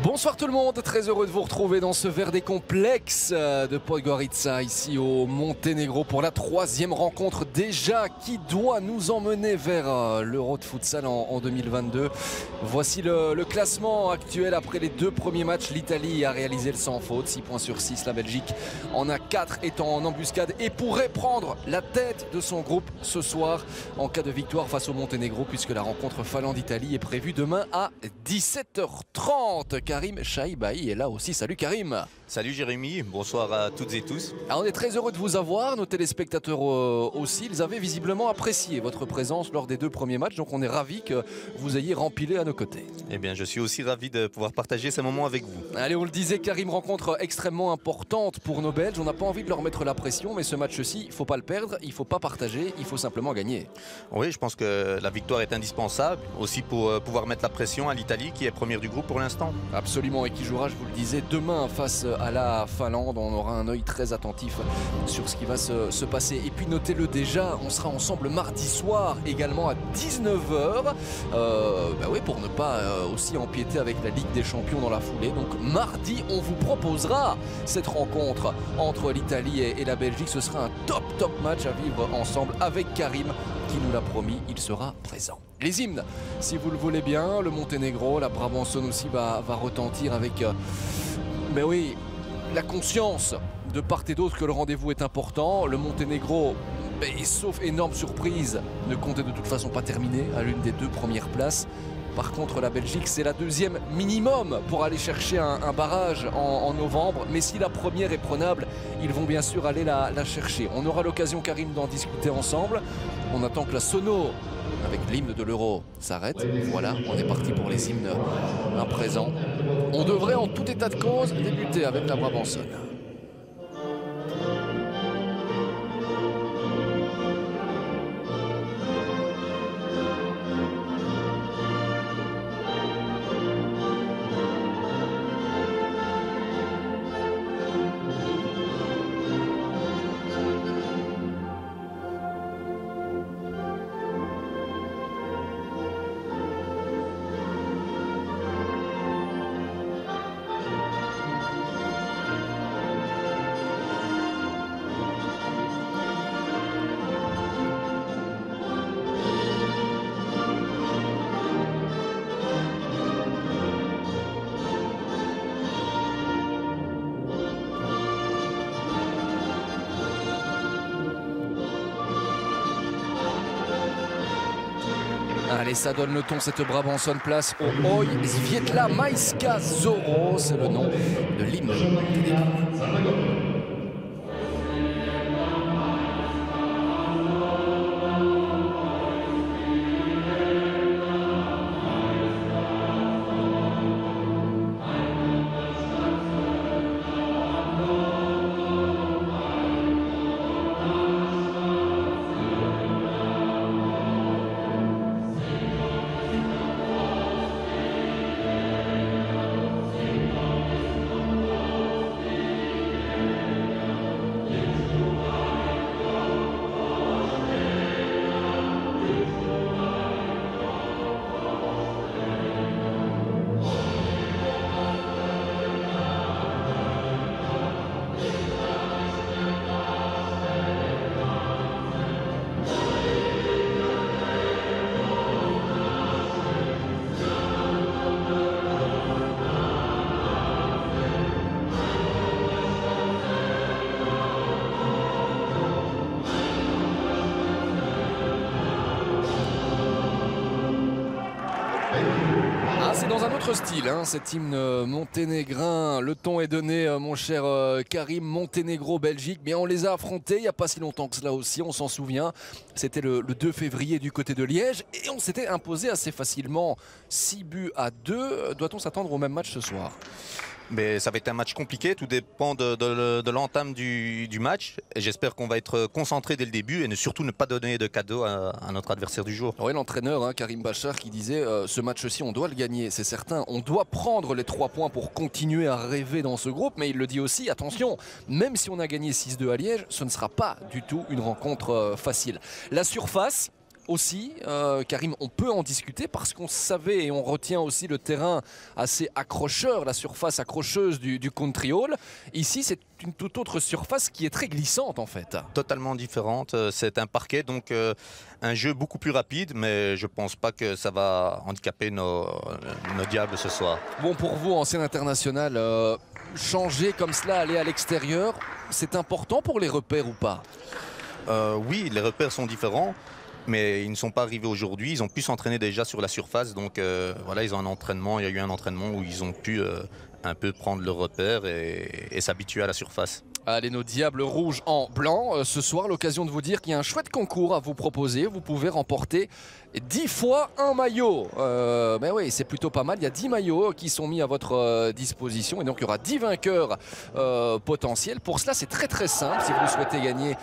Bonsoir tout le monde, très heureux de vous retrouver dans ce verre des complexes de Podgorica ici au Monténégro pour la troisième rencontre déjà qui doit nous emmener vers l'Euro de futsal en 2022. Voici le classement actuel après les deux premiers matchs. L'Italie a réalisé le sans faute, 6 points sur 6. La Belgique en a 4 étant en embuscade et pourrait prendre la tête de son groupe ce soir en cas de victoire face au Monténégro puisque la rencontre Finlande-Italie est prévue demain à 17h30. Karim Chaibahi est là aussi. Salut Karim. Salut Jérémy, bonsoir à toutes et tous. Alors on est très heureux de vous avoir, nos téléspectateurs aussi. Ils avaient visiblement apprécié votre présence lors des deux premiers matchs, donc on est ravis que vous ayez rempilé à nos côtés. Eh bien je suis aussi ravi de pouvoir partager ces moments avec vous. Allez, on le disait, Karim, rencontre extrêmement importante pour nos Belges. On n'a pas envie de leur mettre la pression, mais ce match-ci, il ne faut pas le perdre, il ne faut pas partager, il faut simplement gagner. Oui, je pense que la victoire est indispensable, aussi pour pouvoir mettre la pression à l'Italie qui est première du groupe pour l'instant. Absolument, et qui jouera, je vous le disais, demain face à la Finlande. On aura un œil très attentif sur ce qui va se passer. Et puis notez-le déjà, on sera ensemble mardi soir également à 19h. Oui, pour ne pas aussi empiéter avec la Ligue des Champions dans la foulée. Donc mardi, on vous proposera cette rencontre entre l'Italie et la Belgique. Ce sera un top match à vivre ensemble avec Karim qui nous l'a promis, il sera présent. Les hymnes, si vous le voulez bien, le Monténégro, la Brabançonne aussi va retentir avec... mais oui, la conscience de part et d'autre que le rendez-vous est important. Le Monténégro, sauf énorme surprise, ne comptait de toute façon pas terminer à l'une des deux premières places. Par contre, la Belgique, c'est la deuxième minimum pour aller chercher un barrage en novembre. Mais si la première est prenable, ils vont bien sûr aller la chercher. On aura l'occasion, Karim, d'en discuter ensemble. On attend que la sono avec l'hymne de l'Euro s'arrête. Voilà, on est parti pour les hymnes à présent. On devrait en tout état de cause débuter avec la Brabançonne. Allez, ça donne le ton, cette Brabançonne, place au Oi Svietla Majska Zoro, c'est le nom de l'hymne. C'est dans un autre style, hein, cet hymne monténégrin. Le ton est donné, mon cher Karim. Monténégro-Belgique, mais on les a affrontés il n'y a pas si longtemps que cela aussi, on s'en souvient. C'était le 2 février du côté de Liège et on s'était imposé assez facilement 6-2. Doit-on s'attendre au même match ce soir ? Mais ça va être un match compliqué, tout dépend de l'entame du match. Et j'espère qu'on va être concentré dès le début et surtout ne pas donner de cadeau à notre adversaire du jour. Oui, l'entraîneur, hein, Karim Bachar, qui disait ce match-ci, on doit le gagner, c'est certain. On doit prendre les 3 points pour continuer à rêver dans ce groupe. Mais il le dit aussi, attention, même si on a gagné 6-2 à Liège, ce ne sera pas du tout une rencontre facile. La surface aussi, Karim, on peut en discuter parce qu'on savait et on retient aussi le terrain assez accrocheur, la surface accrocheuse du country hall. Ici, c'est une toute autre surface qui est très glissante en fait. Totalement différente, c'est un parquet, donc un jeu beaucoup plus rapide, mais je pense pas que ça va handicaper nos diables ce soir. Bon, pour vous, ancien international, changer comme cela, aller à l'extérieur, c'est important pour les repères ou pas? Oui, les repères sont différents. Mais ils ne sont pas arrivés aujourd'hui, ils ont pu s'entraîner déjà sur la surface, donc voilà, ils ont un entraînement, il y a eu un entraînement où ils ont pu un peu prendre le repère et s'habituer à la surface. Allez, nos diables rouges en blanc. Ce soir, l'occasion de vous dire qu'il y a un chouette concours à vous proposer. Vous pouvez remporter 10 fois un maillot. Mais oui, c'est plutôt pas mal. Il y a 10 maillots qui sont mis à votre disposition. Et donc, il y aura 10 vainqueurs potentiels. Pour cela, c'est très très simple. Si vous souhaitez gagner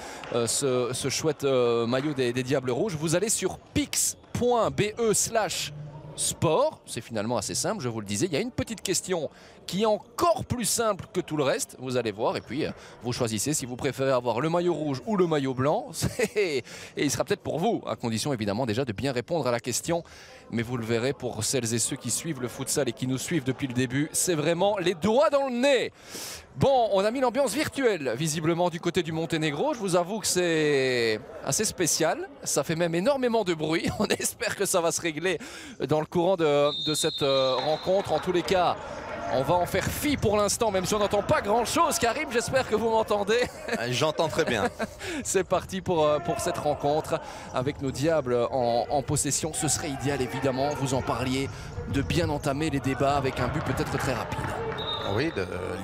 ce chouette maillot des diables rouges, vous allez sur pix.be/sport. C'est finalement assez simple, je vous le disais. Il y a une petite question qui est encore plus simple que tout le reste. Vous allez voir et puis vous choisissez si vous préférez avoir le maillot rouge ou le maillot blanc. Et il sera peut-être pour vous, à condition évidemment déjà de bien répondre à la question. Mais vous le verrez, pour celles et ceux qui suivent le futsal et qui nous suivent depuis le début, c'est vraiment les doigts dans le nez. Bon, on a mis l'ambiance virtuelle visiblement du côté du Monténégro. Je vous avoue que c'est assez spécial. Ça fait même énormément de bruit. On espère que ça va se régler dans le courant de cette rencontre. En tous les cas, on va en faire fi pour l'instant, même si on n'entend pas grand-chose. Karim, j'espère que vous m'entendez. J'entends très bien. C'est parti pour cette rencontre avec nos diables en possession. Ce serait idéal, évidemment, vous en parliez, de bien entamer les débats avec un but peut-être très rapide. Oui,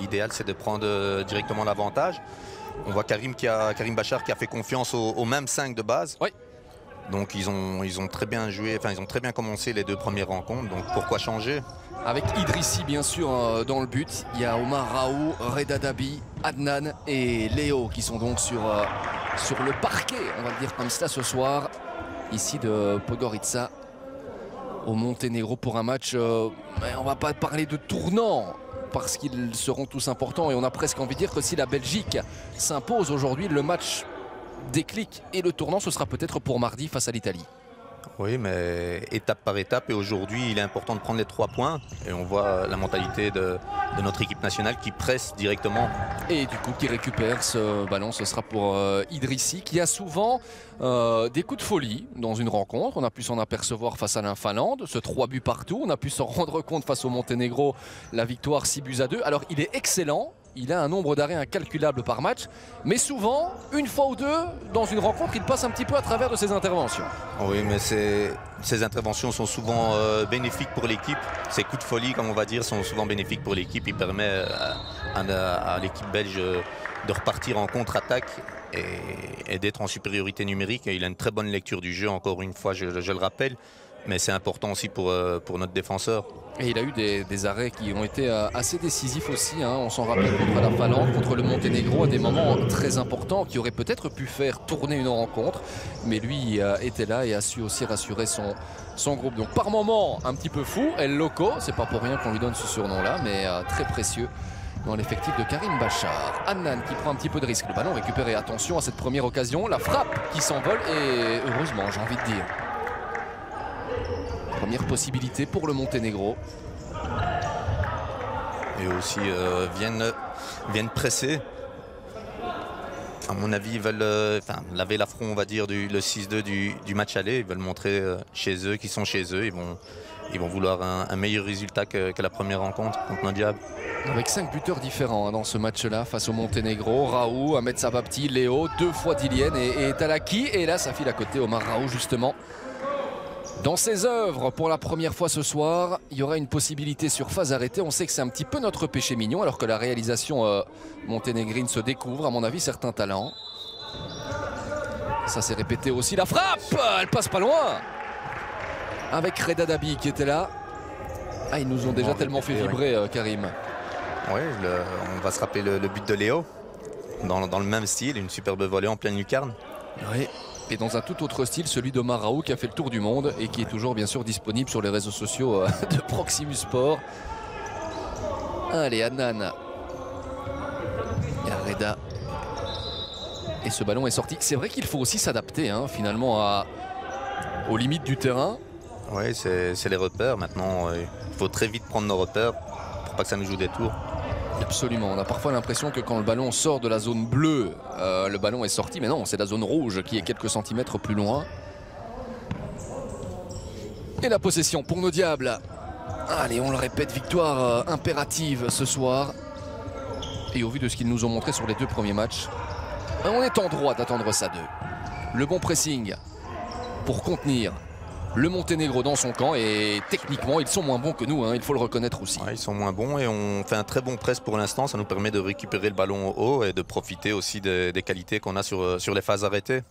l'idéal, c'est de prendre directement l'avantage. On voit Karim Bachar qui a fait confiance aux mêmes 5 de base. Oui. Donc ils ont très bien joué, enfin ils ont très bien commencé les 2 premières rencontres, donc pourquoi changer? Avec Idrissi bien sûr dans le but, il y a Omar Raou, Reda Dabi, Adnan et Léo qui sont donc sur le parquet, on va le dire comme cela ce soir, ici de Podgorica au Monténégro pour un match, on va pas parler de tournant parce qu'ils seront tous importants et on a presque envie de dire que si la Belgique s'impose aujourd'hui, le match déclic et le tournant, ce sera peut-être pour mardi face à l'Italie. Oui, mais étape par étape, et aujourd'hui il est important de prendre les 3 points et on voit la mentalité de notre équipe nationale qui presse directement. Et du coup qui récupère ce ballon, ce sera pour Idrissi qui a souvent des coups de folie dans une rencontre. On a pu s'en apercevoir face à la Finlande, ce 3 buts partout, on a pu s'en rendre compte face au Monténégro, la victoire 6-2. Alors il est excellent. Il a un nombre d'arrêts incalculable par match, mais souvent, une fois ou deux, dans une rencontre, il passe un petit peu à travers de ses interventions. Oui, mais ces interventions sont souvent bénéfiques pour l'équipe. Ces coups de folie, comme on va dire, sont souvent bénéfiques pour l'équipe. Il permet à l'équipe belge de repartir en contre-attaque et d'être en supériorité numérique. Et il a une très bonne lecture du jeu, encore une fois, je le rappelle. Mais c'est important aussi pour notre défenseur. Et il a eu des arrêts qui ont été assez décisifs aussi. On s'en rappelle contre la Finlande, contre le Monténégro, à des moments très importants qui auraient peut-être pu faire tourner une rencontre. Mais lui était là et a su aussi rassurer son groupe. Donc par moments, un petit peu fou. El Loco, c'est pas pour rien qu'on lui donne ce surnom-là, mais très précieux dans l'effectif de Karim Bachar. Adnan qui prend un petit peu de risque. Le ballon récupéré. Attention à cette première occasion. La frappe qui s'envole et heureusement, j'ai envie de dire. Première possibilité pour le Monténégro. Et aussi viennent presser. À mon avis, ils veulent laver l'affront, on va dire, le 6-2 du match aller. Ils veulent montrer chez eux qu'ils sont chez eux. Ils vont vouloir un meilleur résultat que la première rencontre contre nos diables. Avec 5 buteurs différents dans ce match-là face au Monténégro. Raoult, Ahmed Sababti, Léo, 2 fois Dilien et Talaki. Et là, ça file à côté, Omar Raoult justement. Dans ses œuvres, pour la première fois ce soir, il y aura une possibilité sur phase arrêtée. On sait que c'est un petit peu notre péché mignon, alors que la réalisation monténégrine se découvre, à mon avis, certains talents. Ça s'est répété aussi. La frappe, elle passe pas loin. Avec Reda Dabi qui était là. Ah, ils nous ont déjà tellement fait vibrer, Karim. Oui, on va se rappeler le but de Léo. Dans le même style, une superbe volée en pleine lucarne. Oui. Et dans un tout autre style, celui d'Omar Raoult qui a fait le tour du monde et qui est toujours bien sûr disponible sur les réseaux sociaux de Proximus Sport. Allez, Adnan. Il y a Reda. Et ce ballon est sorti. C'est vrai qu'il faut aussi s'adapter finalement à aux limites du terrain. Oui, c'est les repères. Maintenant, il faut très vite prendre nos repères pour pas que ça nous joue des tours. Absolument, on a parfois l'impression que quand le ballon sort de la zone bleue, le ballon est sorti, mais non, c'est la zone rouge qui est quelques centimètres plus loin. Et la possession pour nos Diables. Allez, on le répète, victoire impérative ce soir. Et au vu de ce qu'ils nous ont montré sur les 2 premiers matchs, on est en droit d'attendre ça d'eux. Le bon pressing pour contenir le Monténégro dans son camp, et techniquement ils sont moins bons que nous, hein, il faut le reconnaître aussi. Ouais, ils sont moins bons et on fait un très bon press pour l'instant, ça nous permet de récupérer le ballon au haut et de profiter aussi des qualités qu'on a sur les phases arrêtées.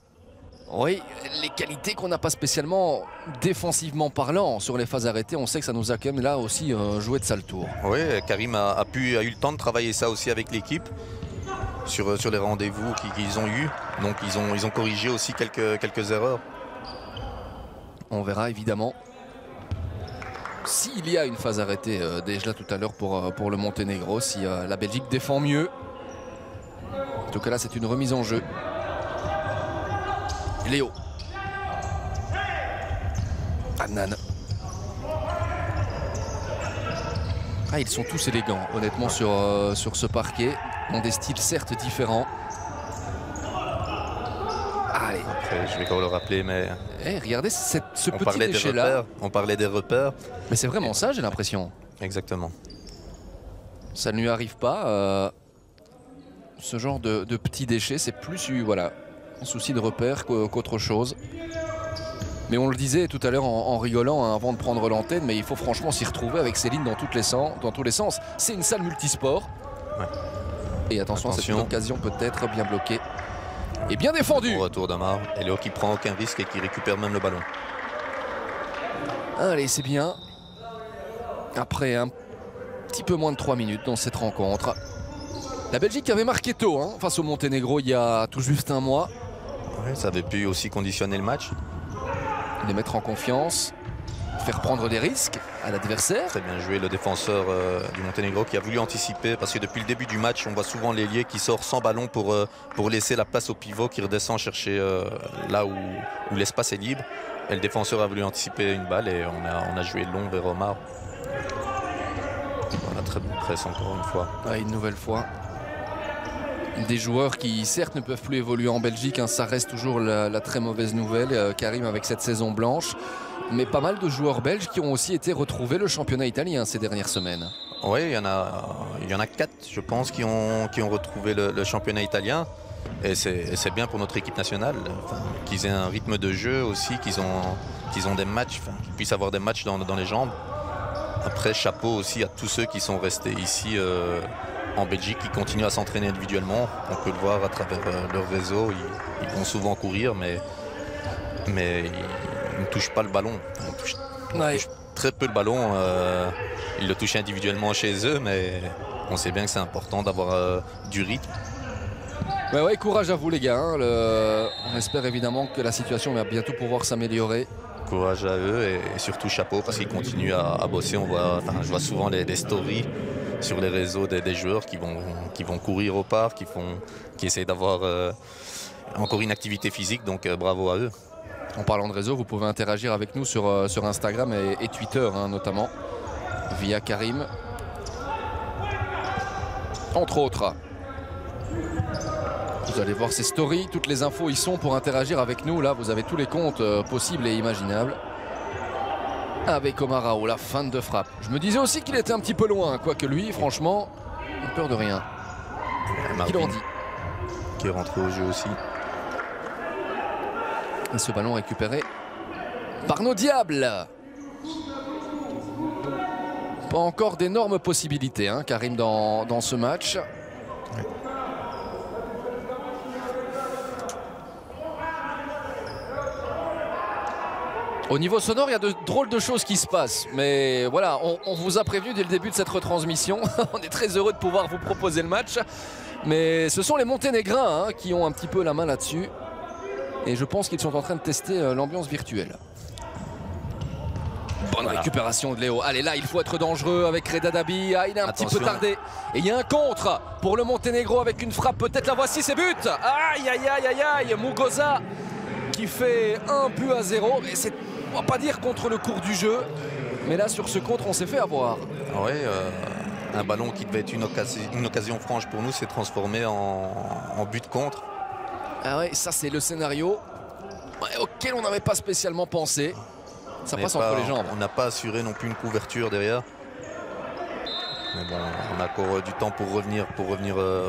Oui, les qualités qu'on n'a pas spécialement défensivement parlant sur les phases arrêtées, on sait que ça nous a quand même là aussi joué de sale tour. Oui, Karim a eu le temps de travailler ça aussi avec l'équipe sur les rendez-vous qu'ils ont eus, donc ils ont corrigé aussi quelques erreurs. On verra évidemment s'il y a une phase arrêtée déjà tout à l'heure pour le Monténégro, si la Belgique défend mieux. En tout cas là c'est une remise en jeu. Léo. Adnan. Ah, ils sont tous élégants honnêtement sur ce parquet, ont des styles certes différents. Allez. Après, je vais quand même le rappeler, mais... regardez ce petit déchet-là. On parlait des repères. Mais c'est vraiment ça, j'ai l'impression. Exactement. Ça ne lui arrive pas. Ce genre de petits déchets, c'est plus voilà, un souci de repère qu'autre chose. Mais on le disait tout à l'heure en rigolant hein, avant de prendre l'antenne, mais il faut franchement s'y retrouver avec ces lignes dans tous les sens. C'est une salle multisport. Ouais. Et attention, c'est une occasion peut-être bien bloquée. Et bien défendu. Au retour d'Amar. Et Léo qui prend aucun risque et qui récupère même le ballon. Allez, c'est bien. Après un petit peu moins de 3 minutes dans cette rencontre. La Belgique avait marqué tôt hein, face au Monténégro il y a tout juste un mois. Ouais, ça avait pu aussi conditionner le match. Les mettre en confiance, faire prendre des risques à l'adversaire. Très bien joué le défenseur du Monténégro qui a voulu anticiper parce que depuis le début du match on voit souvent l'ailier qui sort sans ballon pour laisser la place au pivot qui redescend chercher là où l'espace est libre. Et le défenseur a voulu anticiper une balle et on a joué long vers Omar. Voilà, très bon presse encore une fois. Ouais, une nouvelle fois. Des joueurs qui certes ne peuvent plus évoluer en Belgique, hein, ça reste toujours la très mauvaise nouvelle, Karim avec cette saison blanche. Mais pas mal de joueurs belges qui ont aussi été retrouvés le championnat italien ces dernières semaines. Oui, il y en a 4 je pense qui ont retrouvé le championnat italien. Et c'est bien pour notre équipe nationale, enfin, qu'ils aient un rythme de jeu aussi, qu'ils ont des matchs, enfin, qu'ils puissent avoir des matchs dans les jambes. Après, chapeau aussi à tous ceux qui sont restés ici en Belgique, qui continuent à s'entraîner individuellement. On peut le voir à travers leur réseau, ils vont souvent courir, mais ils ne touchent pas le ballon. Ils touchent très peu le ballon. Ils le touchent individuellement chez eux, mais on sait bien que c'est important d'avoir du rythme. Ouais, courage à vous les gars. Hein. On espère évidemment que la situation va bientôt pouvoir s'améliorer. Courage à eux et surtout chapeau parce qu'ils continuent à bosser. Je vois souvent des stories sur les réseaux des joueurs qui vont courir au parc, qui essayent d'avoir encore une activité physique, donc bravo à eux. En parlant de réseau, vous pouvez interagir avec nous sur Instagram et Twitter hein, notamment, via Karim. Entre autres. Vous allez voir ces stories, toutes les infos y sont pour interagir avec nous. Là, vous avez tous les comptes possibles et imaginables. Avec Omar Rao, la fin de frappe. Je me disais aussi qu'il était un petit peu loin, quoique lui, franchement, il n'a peur de rien. Qu'il en dit. Qui est rentré au jeu aussi. Et ce ballon récupéré par nos Diables. Pas encore d'énormes possibilités, hein, Karim, dans ce match. Ouais. Au niveau sonore, il y a de drôles de choses qui se passent. Mais voilà, on vous a prévenu dès le début de cette retransmission. On est très heureux de pouvoir vous proposer le match. Mais ce sont les Monténégrins hein, qui ont un petit peu la main là-dessus. Et je pense qu'ils sont en train de tester l'ambiance virtuelle. Bonne récupération de Léo. Allez, là, il faut être dangereux avec Reda Dabi. Ah, il est un petit peu tardé. Et il y a un contre pour le Monténégro avec une frappe. Peut-être la voici, c'est but. Aïe, aïe, aïe, aïe, aïe. Mugosa qui fait 1-0. Et c'est, on va pas dire contre le cours du jeu, mais là sur ce contre on s'est fait avoir. Oui, un ballon qui devait être une occasion franche pour nous s'est transformé en but contre. Ah ouais, ça c'est le scénario auquel on n'avait pas spécialement pensé. Ça passe entre les jambes. On n'a pas assuré non plus une couverture derrière. Mais bon, on a encore du temps pour revenir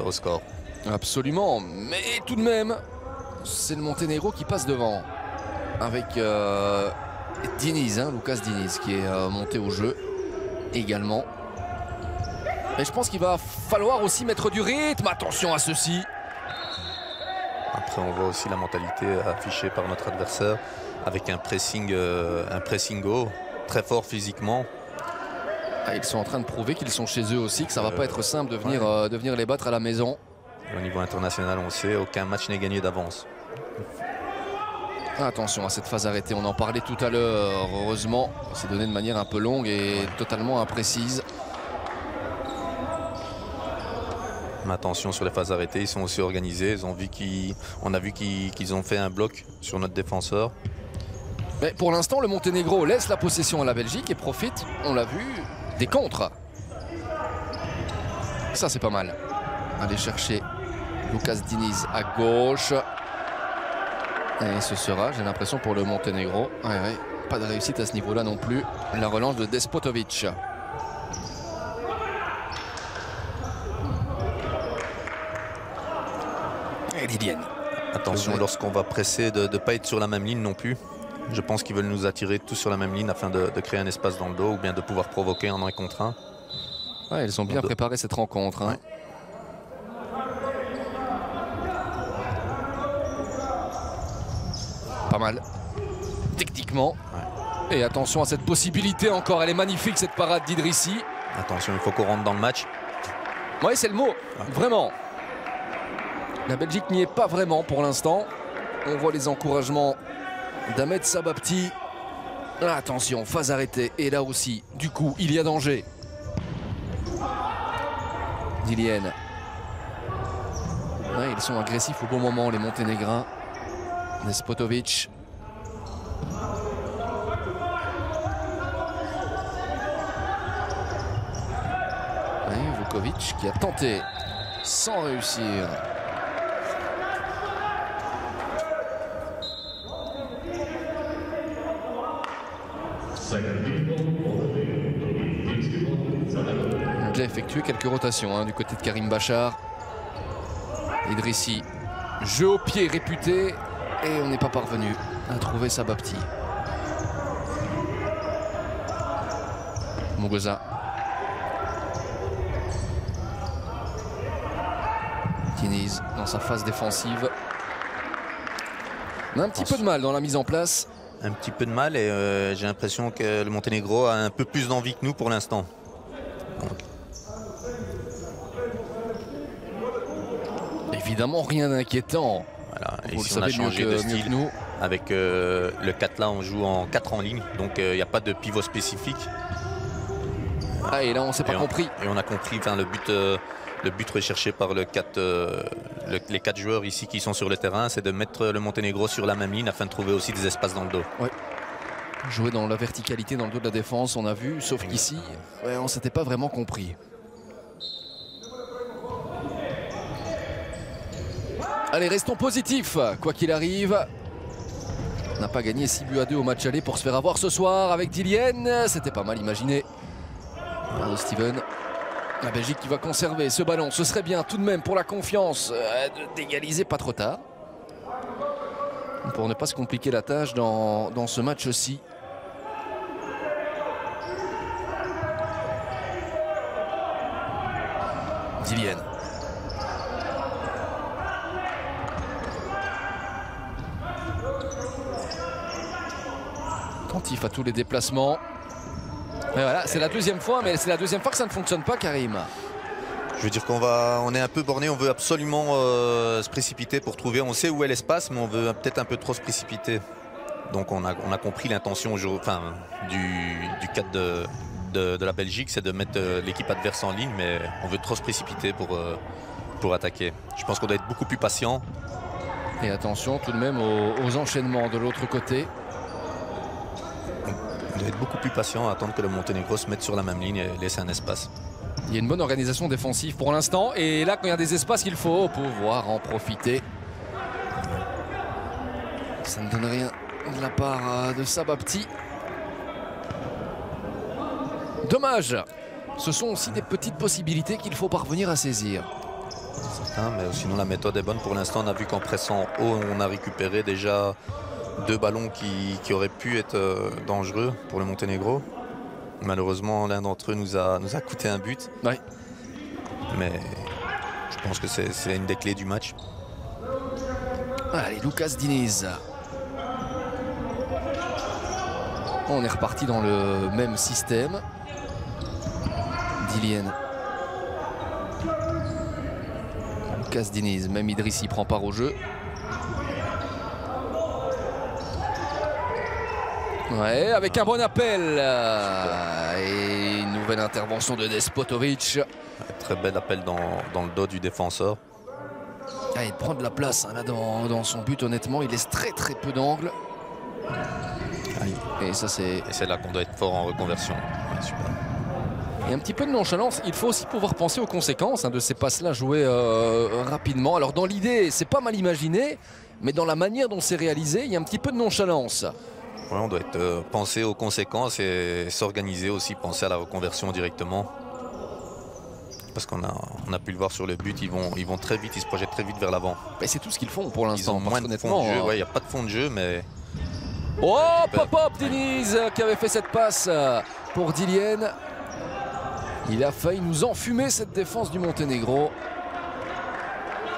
au score. Absolument, mais tout de même, c'est le Monténégro qui passe devant. Avec Diniz, Lucas Diniz, qui est monté au jeu également. Et je pense qu'il va falloir aussi mettre du rythme. Attention à ceci. Après, on voit aussi la mentalité affichée par notre adversaire avec un pressing haut, très fort physiquement. Ah, ils sont en train de prouver qu'ils sont chez eux aussi, que ça va pas être simple de venir les battre à la maison. Au niveau international, on sait, aucun match n'est gagné d'avance. Attention à cette phase arrêtée, on en parlait tout à l'heure. Heureusement, c'est donné de manière un peu longue et totalement imprécise. Mais attention sur les phases arrêtées, ils sont aussi organisés. On a vu qu'ils ont fait un bloc sur notre défenseur. Mais pour l'instant, le Monténégro laisse la possession à la Belgique et profite, on l'a vu, des contres. Ça, c'est pas mal. Aller chercher Lucas Diniz à gauche. Et ce sera, j'ai l'impression, pour le Monténégro. Pas de réussite à ce niveau-là non plus. La relance de Despotovic. Et Lilienne. Attention lorsqu'on va presser de ne pas être sur la même ligne non plus. Je pense qu'ils veulent nous attirer tous sur la même ligne afin de créer un espace dans le dos ou bien de pouvoir provoquer en 1 contre 1. Ouais, ils ont bien préparé cette rencontre. Ouais. Pas mal. Techniquement. Ouais. Et attention à cette possibilité encore. Elle est magnifique cette parade d'Idrissi. Attention, il faut qu'on rentre dans le match. Oui, c'est le mot. Ouais. Vraiment. La Belgique n'y est pas vraiment pour l'instant. On voit les encouragements d'Ahmed Sababti. Attention, phase arrêtée. Et là aussi, du coup, il y a danger. Dilienne. Ouais, ils sont agressifs au bon moment, les Monténégrins. Despotovic. Ouais, Vukovic qui a tenté sans réussir. On a déjà effectué quelques rotations du côté de Karim Bachar. Idrissi, jeu au pied réputé et on n'est pas parvenu à trouver Sababti. Muguruza. Diniz dans sa phase défensive. On a un petit peu de mal dans la mise en place. Un petit peu de mal et j'ai l'impression que le Monténégro a un peu plus d'envie que nous pour l'instant. Évidemment, rien d'inquiétant. Voilà. Ici, on a changé de style. Nous. Avec le 4 là, on joue en 4 en ligne, donc il n'y a pas de pivot spécifique. Ah, et là, on ne s'est pas compris. Et on a compris le but recherché par les 4 joueurs ici qui sont sur le terrain, c'est de mettre le Monténégro sur la même ligne afin de trouver aussi des espaces dans le dos. Ouais. Jouer dans la verticalité, dans le dos de la défense, on a vu, sauf qu'ici, on ne s'était pas vraiment compris. Allez, restons positifs, quoi qu'il arrive. On n'a pas gagné 6-2 au match aller pour se faire avoir ce soir avec Dilienne. C'était pas mal imaginé. Bravo Steven. La Belgique qui va conserver ce ballon. Ce serait bien tout de même pour la confiance d'égaliser pas trop tard. Pour ne pas se compliquer la tâche dans ce match-ci. Dilienne. Attentif à tous les déplacements. Et voilà, c'est la deuxième fois, mais c'est la deuxième fois que ça ne fonctionne pas, Karim. Je veux dire on est un peu borné, on veut absolument se précipiter pour trouver. On sait où est l'espace, mais on veut peut-être un peu trop se précipiter. Donc on a compris l'intention du cadre de la Belgique, c'est de mettre l'équipe adverse en ligne, mais on veut trop se précipiter pour attaquer. Je pense qu'on doit être beaucoup plus patient Et attention tout de même aux enchaînements de l'autre côté. On doit être beaucoup plus patient, attendre que le Monténégro se mette sur la même ligne et laisser un espace. Il y a une bonne organisation défensive pour l'instant. Et là, quand il y a des espaces, il faut pouvoir en profiter. Ça ne donne rien de la part de Sabapti. Dommage. Ce sont aussi des petites possibilités qu'il faut parvenir à saisir. Certain, mais sinon la méthode est bonne. Pour l'instant, on a vu qu'en pressant haut, on a récupéré déjà 2 ballons qui auraient pu être dangereux pour le Monténégro. Malheureusement, l'un d'entre eux nous a coûté un but. Ouais. Mais je pense que c'est une des clés du match. Allez, Lucas Diniz. On est reparti dans le même système. Dilien. Lucas Diniz, même Idrissi prend part au jeu. Ouais, avec un bon appel. Et une nouvelle intervention de Despotovic. Très bel appel dans le dos du défenseur. Ah, il prend de la place hein, là dans son but, honnêtement. Il laisse très peu d'angles. Et ça c'est là qu'on doit être fort en reconversion. Ouais, super. Et un petit peu de nonchalance. Il faut aussi pouvoir penser aux conséquences hein, de ces passes-là jouées rapidement. Alors dans l'idée, c'est pas mal imaginé, mais dans la manière dont c'est réalisé, il y a un petit peu de nonchalance. Ouais, on doit penser aux conséquences et s'organiser aussi, penser à la reconversion directement. Parce qu'on a pu le voir sur le but, ils vont très vite, ils se projettent très vite vers l'avant. C'est tout ce qu'ils font pour l'instant. Ils ont moins de fond de jeu, il n'y a pas de fond de jeu, mais... Oh, pop-up Diniz qui avait fait cette passe pour Dilien. Il a failli nous enfumer cette défense du Monténégro.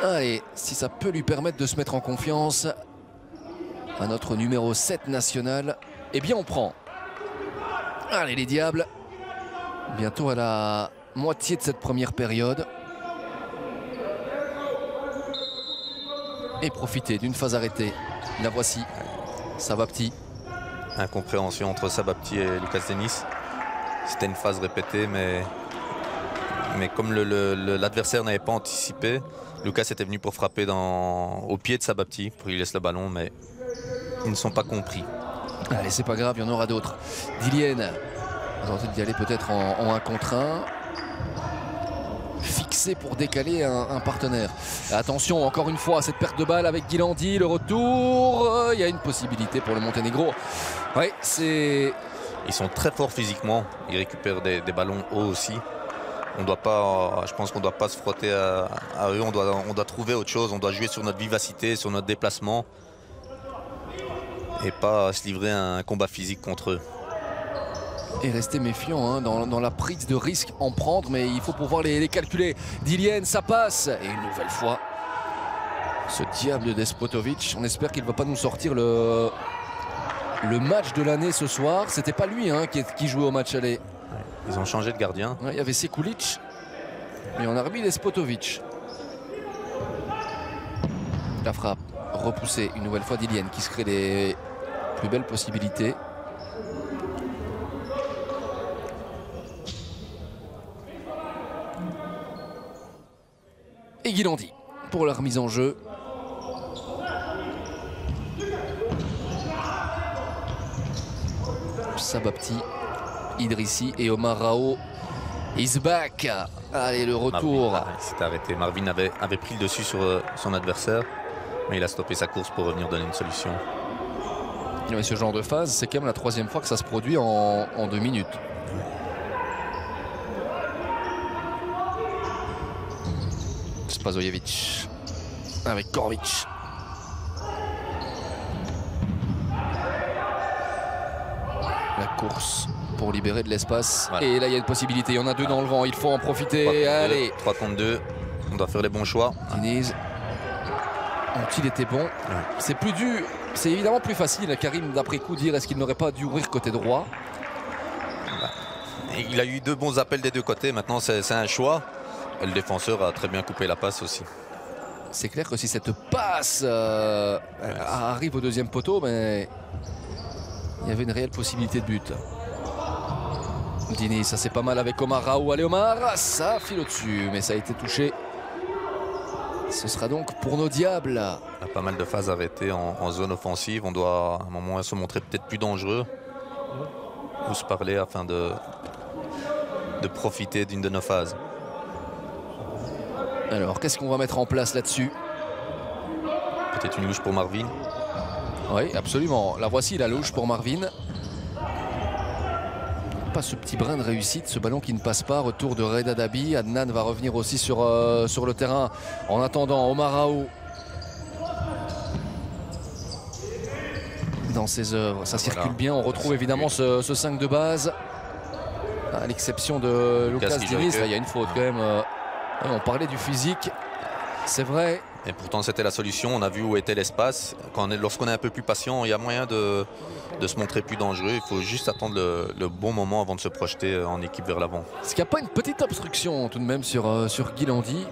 Allez, si ça peut lui permettre de se mettre en confiance à notre numéro 7 national, eh bien on prend. Allez les Diables, bientôt à la moitié de cette première période. Et profiter d'une phase arrêtée. La voici. Sabapti. Incompréhension entre Sabapti et Lucas Diniz. C'était une phase répétée, mais comme l'adversaire n'avait pas anticipé, Lucas était venu pour frapper au pied de Sabapti, pour qu'il laisse le ballon, mais ils ne sont pas compris. Allez, c'est pas grave, il y en aura d'autres. Dilien a tenté d'y aller peut-être en 1 contre 1. Fixé pour décaler un partenaire. Attention, encore une fois, cette perte de balle avec Guilandi, le retour. Il y a une possibilité pour le Monténégro. Ouais, c'est... Ils sont très forts physiquement, ils récupèrent des ballons hauts aussi. On doit pas, je pense qu'on ne doit pas se frotter à eux, on doit trouver autre chose, on doit jouer sur notre vivacité, sur notre déplacement et pas se livrer à un combat physique contre eux. Et rester méfiant hein, dans la prise de risque, en prendre, mais il faut pouvoir les calculer. Dilien, ça passe. Et une nouvelle fois, ce diable de Despotovic, on espère qu'il ne va pas nous sortir le match de l'année ce soir. C'était pas lui hein, qui jouait au match aller. Ils ont changé de gardien. Ouais, il y avait Sekulic, mais on a remis Despotovic. La frappe repoussée une nouvelle fois Dilien qui se crée des plus belles possibilités. Et Guilandi pour la remise en jeu. Sabapti, Idrissi et Omar Rao is back. Allez, le retour. Marvin s'est arrêté. Marvin avait pris le dessus sur son adversaire, mais il a stoppé sa course pour revenir donner une solution. Mais ce genre de phase, c'est quand même la 3e fois que ça se produit en 2 minutes. Spasojevic avec Korvic. La course pour libérer de l'espace. Voilà. Et là, il y a une possibilité. Il y en a 2 dans le vent. Il faut en profiter. 3 contre 2. On doit faire les bons choix. Diniz. Ont-il été bon? Ouais. C'est plus dur. C'est évidemment plus facile, Karim, d'après coup, dire est-ce qu'il n'aurait pas dû ouvrir côté droit. Il a eu 2 bons appels des 2 côtés. Maintenant, c'est un choix. Le défenseur a très bien coupé la passe aussi. C'est clair que si cette passe arrive au 2e poteau, mais il y avait une réelle possibilité de but. Diniz, ça c'est pas mal avec Omar Rao. Allez Omar, ça file au-dessus, mais ça a été touché. Ce sera donc pour nos diables. On a pas mal de phases arrêtées en zone offensive. On doit à un moment se montrer peut-être plus dangereux ou se parler afin de profiter d'une de nos phases. Alors, qu'est-ce qu'on va mettre en place là-dessus? Peut-être une louche pour Marvin. Oui, absolument. La voici, la louche pour Marvin. Pas ce petit brin de réussite, ce ballon qui ne passe pas. Retour de Reda Dabi. Adnan va revenir aussi sur le terrain. En attendant, Omar Raou dans ses œuvres. Ça circule bien. On retrouve évidemment ce 5 de base. À l'exception de Lucas Diniz, il y a une faute quand même. On parlait du physique, c'est vrai. Et pourtant c'était la solution, on a vu où était l'espace. Lorsqu'on est un peu plus patient, il y a moyen de se montrer plus dangereux. Il faut juste attendre le bon moment avant de se projeter en équipe vers l'avant. Est-ce qu'il n'y a pas une petite obstruction tout de même sur Guy Landy?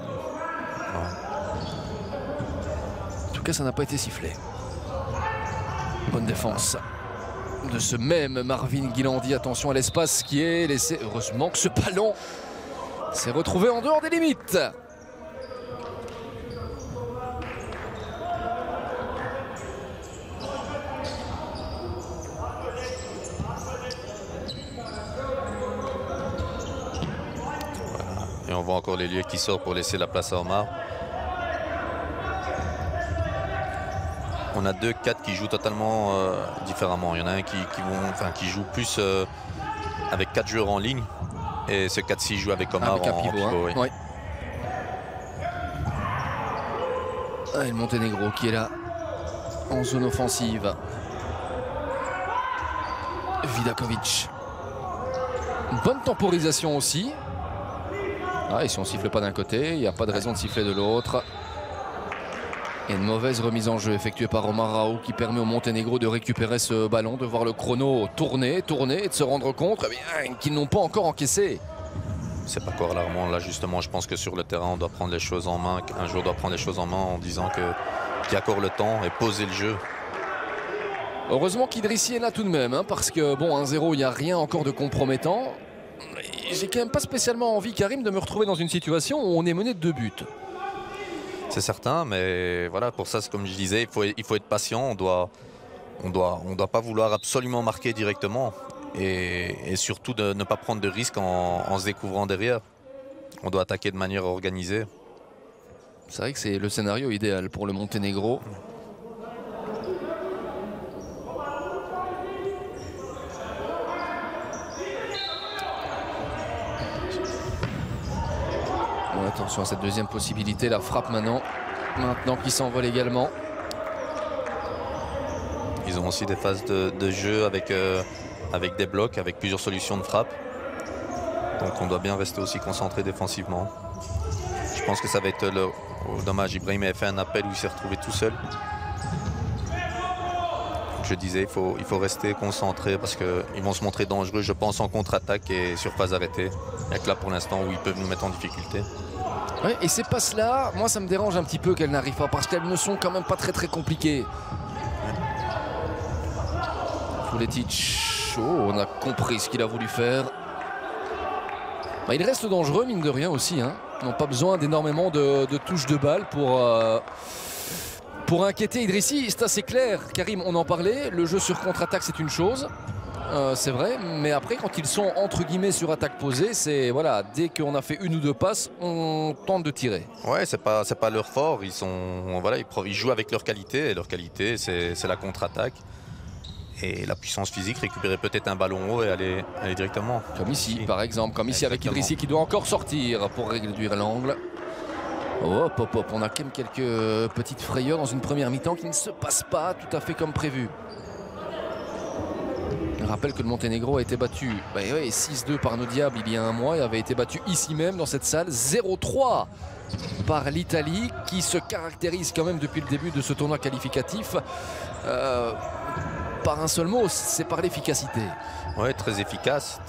En tout cas, ça n'a pas été sifflé. Bonne défense de ce même Marvin Guilandi. Attention à l'espace qui est laissé. Heureusement que ce ballon s'est retrouvé en dehors des limites. Et on voit encore les lieux qui sortent pour laisser la place à Omar. On a 2-4 qui jouent totalement différemment. Il y en a un qui joue plus avec 4 joueurs en ligne. Et ce 4-6 joue avec Omar avec un pivot. Oui. Ouais. Et le Monténégro qui est là en zone offensive. Vidakovic. Une bonne temporisation aussi. Et si on ne siffle pas d'un côté, il n'y a pas de raison de siffler de l'autre. Et une mauvaise remise en jeu effectuée par Omar Raou qui permet au Monténégro de récupérer ce ballon, de voir le chrono tourner et de se rendre compte qu'ils n'ont pas encore encaissé. C'est pas encore alarmant. Là justement, je pense que sur le terrain, on doit prendre les choses en main. Un joueur doit prendre les choses en main en disant qu'il y a encore le temps et poser le jeu. Heureusement qu'Idrissi est là tout de même, parce que bon, 1-0, il n'y a rien encore de compromettant. J'ai quand même pas spécialement envie, Karim, de me retrouver dans une situation où on est mené de 2 buts. C'est certain, mais voilà, pour ça, comme je disais, il faut être patient. On doit pas vouloir absolument marquer directement et surtout de ne pas prendre de risques en se découvrant derrière. On doit attaquer de manière organisée. C'est vrai que c'est le scénario idéal pour le Monténégro. Attention à cette deuxième possibilité, la frappe maintenant qui s'envole également. Ils ont aussi des phases de jeu avec des blocs, avec plusieurs solutions de frappe. Donc on doit bien rester aussi concentré défensivement. Je pense que ça va être dommage. Ibrahim avait fait un appel où il s'est retrouvé tout seul. Je disais, il faut rester concentré parce qu'ils vont se montrer dangereux, je pense, en contre-attaque et sur phase arrêtée. Il n'y a que là pour l'instant où ils peuvent nous mettre en difficulté. Ouais, et ces passes-là, moi ça me dérange un petit peu qu'elles n'arrivent pas parce qu'elles ne sont quand même pas très compliquées. Fouletic, on a compris ce qu'il a voulu faire. Il reste dangereux, mine de rien aussi. Ils n'ont pas besoin d'énormément de touches de balle pour inquiéter Idrissi. C'est assez clair, Karim, on en parlait. Le jeu sur contre-attaque, c'est une chose. C'est vrai, mais après quand ils sont entre guillemets sur attaque posée, c'est voilà, dès qu'on a fait 1 ou 2 passes, on tente de tirer. Ouais, c'est pas leur fort, ils jouent avec leur qualité et leur qualité c'est la contre-attaque et la puissance physique, récupérer peut-être un ballon haut et aller directement. Comme ici par exemple, comme ici avec Idrissi qui doit encore sortir pour réduire l'angle. Hop, on a quand même quelques petites frayeurs dans une première mi-temps qui ne se passe pas tout à fait comme prévu. Je rappelle que le Monténégro a été battu 6-2 par nos diables il y a un mois et avait été battu ici même dans cette salle 0-3 par l'Italie qui se caractérise quand même depuis le début de ce tournoi qualificatif par un seul mot, c'est par l'efficacité. Oui, très efficace,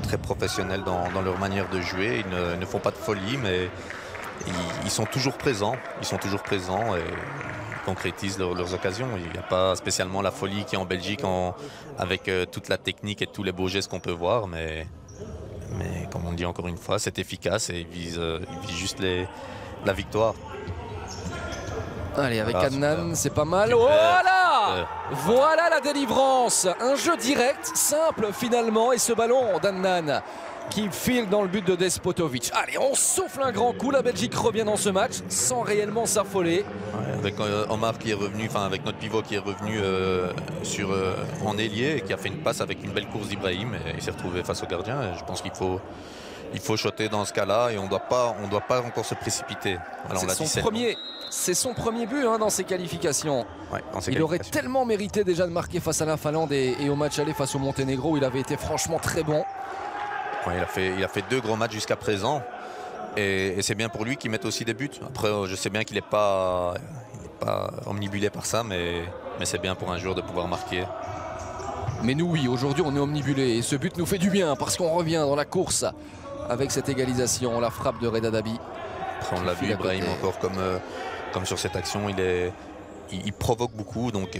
très professionnels dans leur manière de jouer. Ils ne font pas de folie, mais ils sont toujours présents. Et concrétisent leurs occasions. Il n'y a pas spécialement la folie qui est en Belgique avec toute la technique et tous les beaux gestes qu'on peut voir, mais comme on dit encore une fois, c'est efficace et ils visent juste la victoire. Allez, avec Ah, Adnan, super. c'est pas mal. Super. Voilà! Voilà la délivrance. Un jeu direct, simple finalement. Et ce ballon d'Adnan qui file dans le but de Despotovic. Allez, on souffle un grand coup. La Belgique revient dans ce match sans réellement s'affoler. Ouais, avec Omar qui est revenu, enfin avec notre pivot qui est revenu en ailier et qui a fait une passe avec une belle course d'Ibrahim et il s'est retrouvé face au gardien. Et je pense qu'il faut shotter dans ce cas-là et on doit pas encore se précipiter. Alors, on l'a dit, c'est son premier but dans ses qualifications. Ouais, il aurait tellement mérité déjà de marquer face à la Finlande et au match aller face au Monténégro où il avait été franchement très bon. Ouais, il a fait 2 gros matchs jusqu'à présent et c'est bien pour lui qu'il mette aussi des buts. Après, je sais bien qu'il n'est pas omnibulé par ça, mais c'est bien pour un joueur de pouvoir marquer. Mais nous, oui, aujourd'hui, on est omnibulé et ce but nous fait du bien parce qu'on revient dans la course avec cette égalisation, la frappe de Reda Dabi. Après, on l'a vu, Ibrahim, encore comme sur cette action, il provoque beaucoup, donc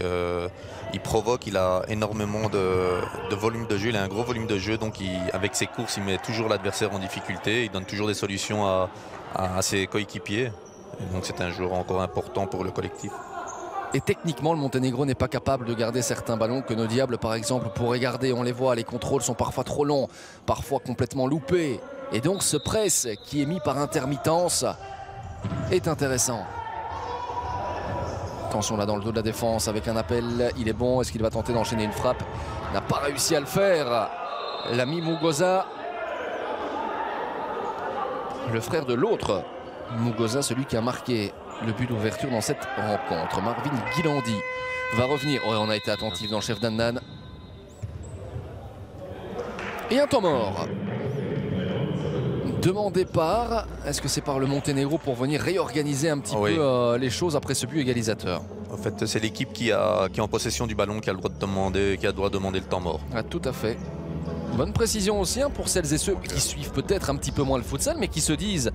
il a énormément de volume de jeu, il a un gros volume de jeu, donc avec ses courses, il met toujours l'adversaire en difficulté, il donne toujours des solutions à ses coéquipiers, donc c'est un joueur encore important pour le collectif. Et techniquement, le Monténégro n'est pas capable de garder certains ballons que nos Diables, par exemple, pourraient garder. On les voit, les contrôles sont parfois trop longs, parfois complètement loupés. Et donc ce press qui est mis par intermittence est intéressant. Attention là dans le dos de la défense avec un appel, il est bon, est-ce qu'il va tenter d'enchaîner une frappe? Il n'a pas réussi à le faire. L'ami Mugoza, le frère de l'autre Mugoza, celui qui a marqué le but d'ouverture dans cette rencontre. Marvin Guilandi va revenir. Ouais, on a été attentif dans le chef d'Adnan. Et un temps mort. Demandé par, est-ce que c'est par le Monténégro pour venir réorganiser un petit peu les choses après ce but égalisateur? En fait, c'est l'équipe qui est en possession du ballon qui a le droit de demander le temps mort. Ah, tout à fait. Bonne précision aussi pour celles et ceux qui suivent peut-être un petit peu moins le futsal, mais qui se disent,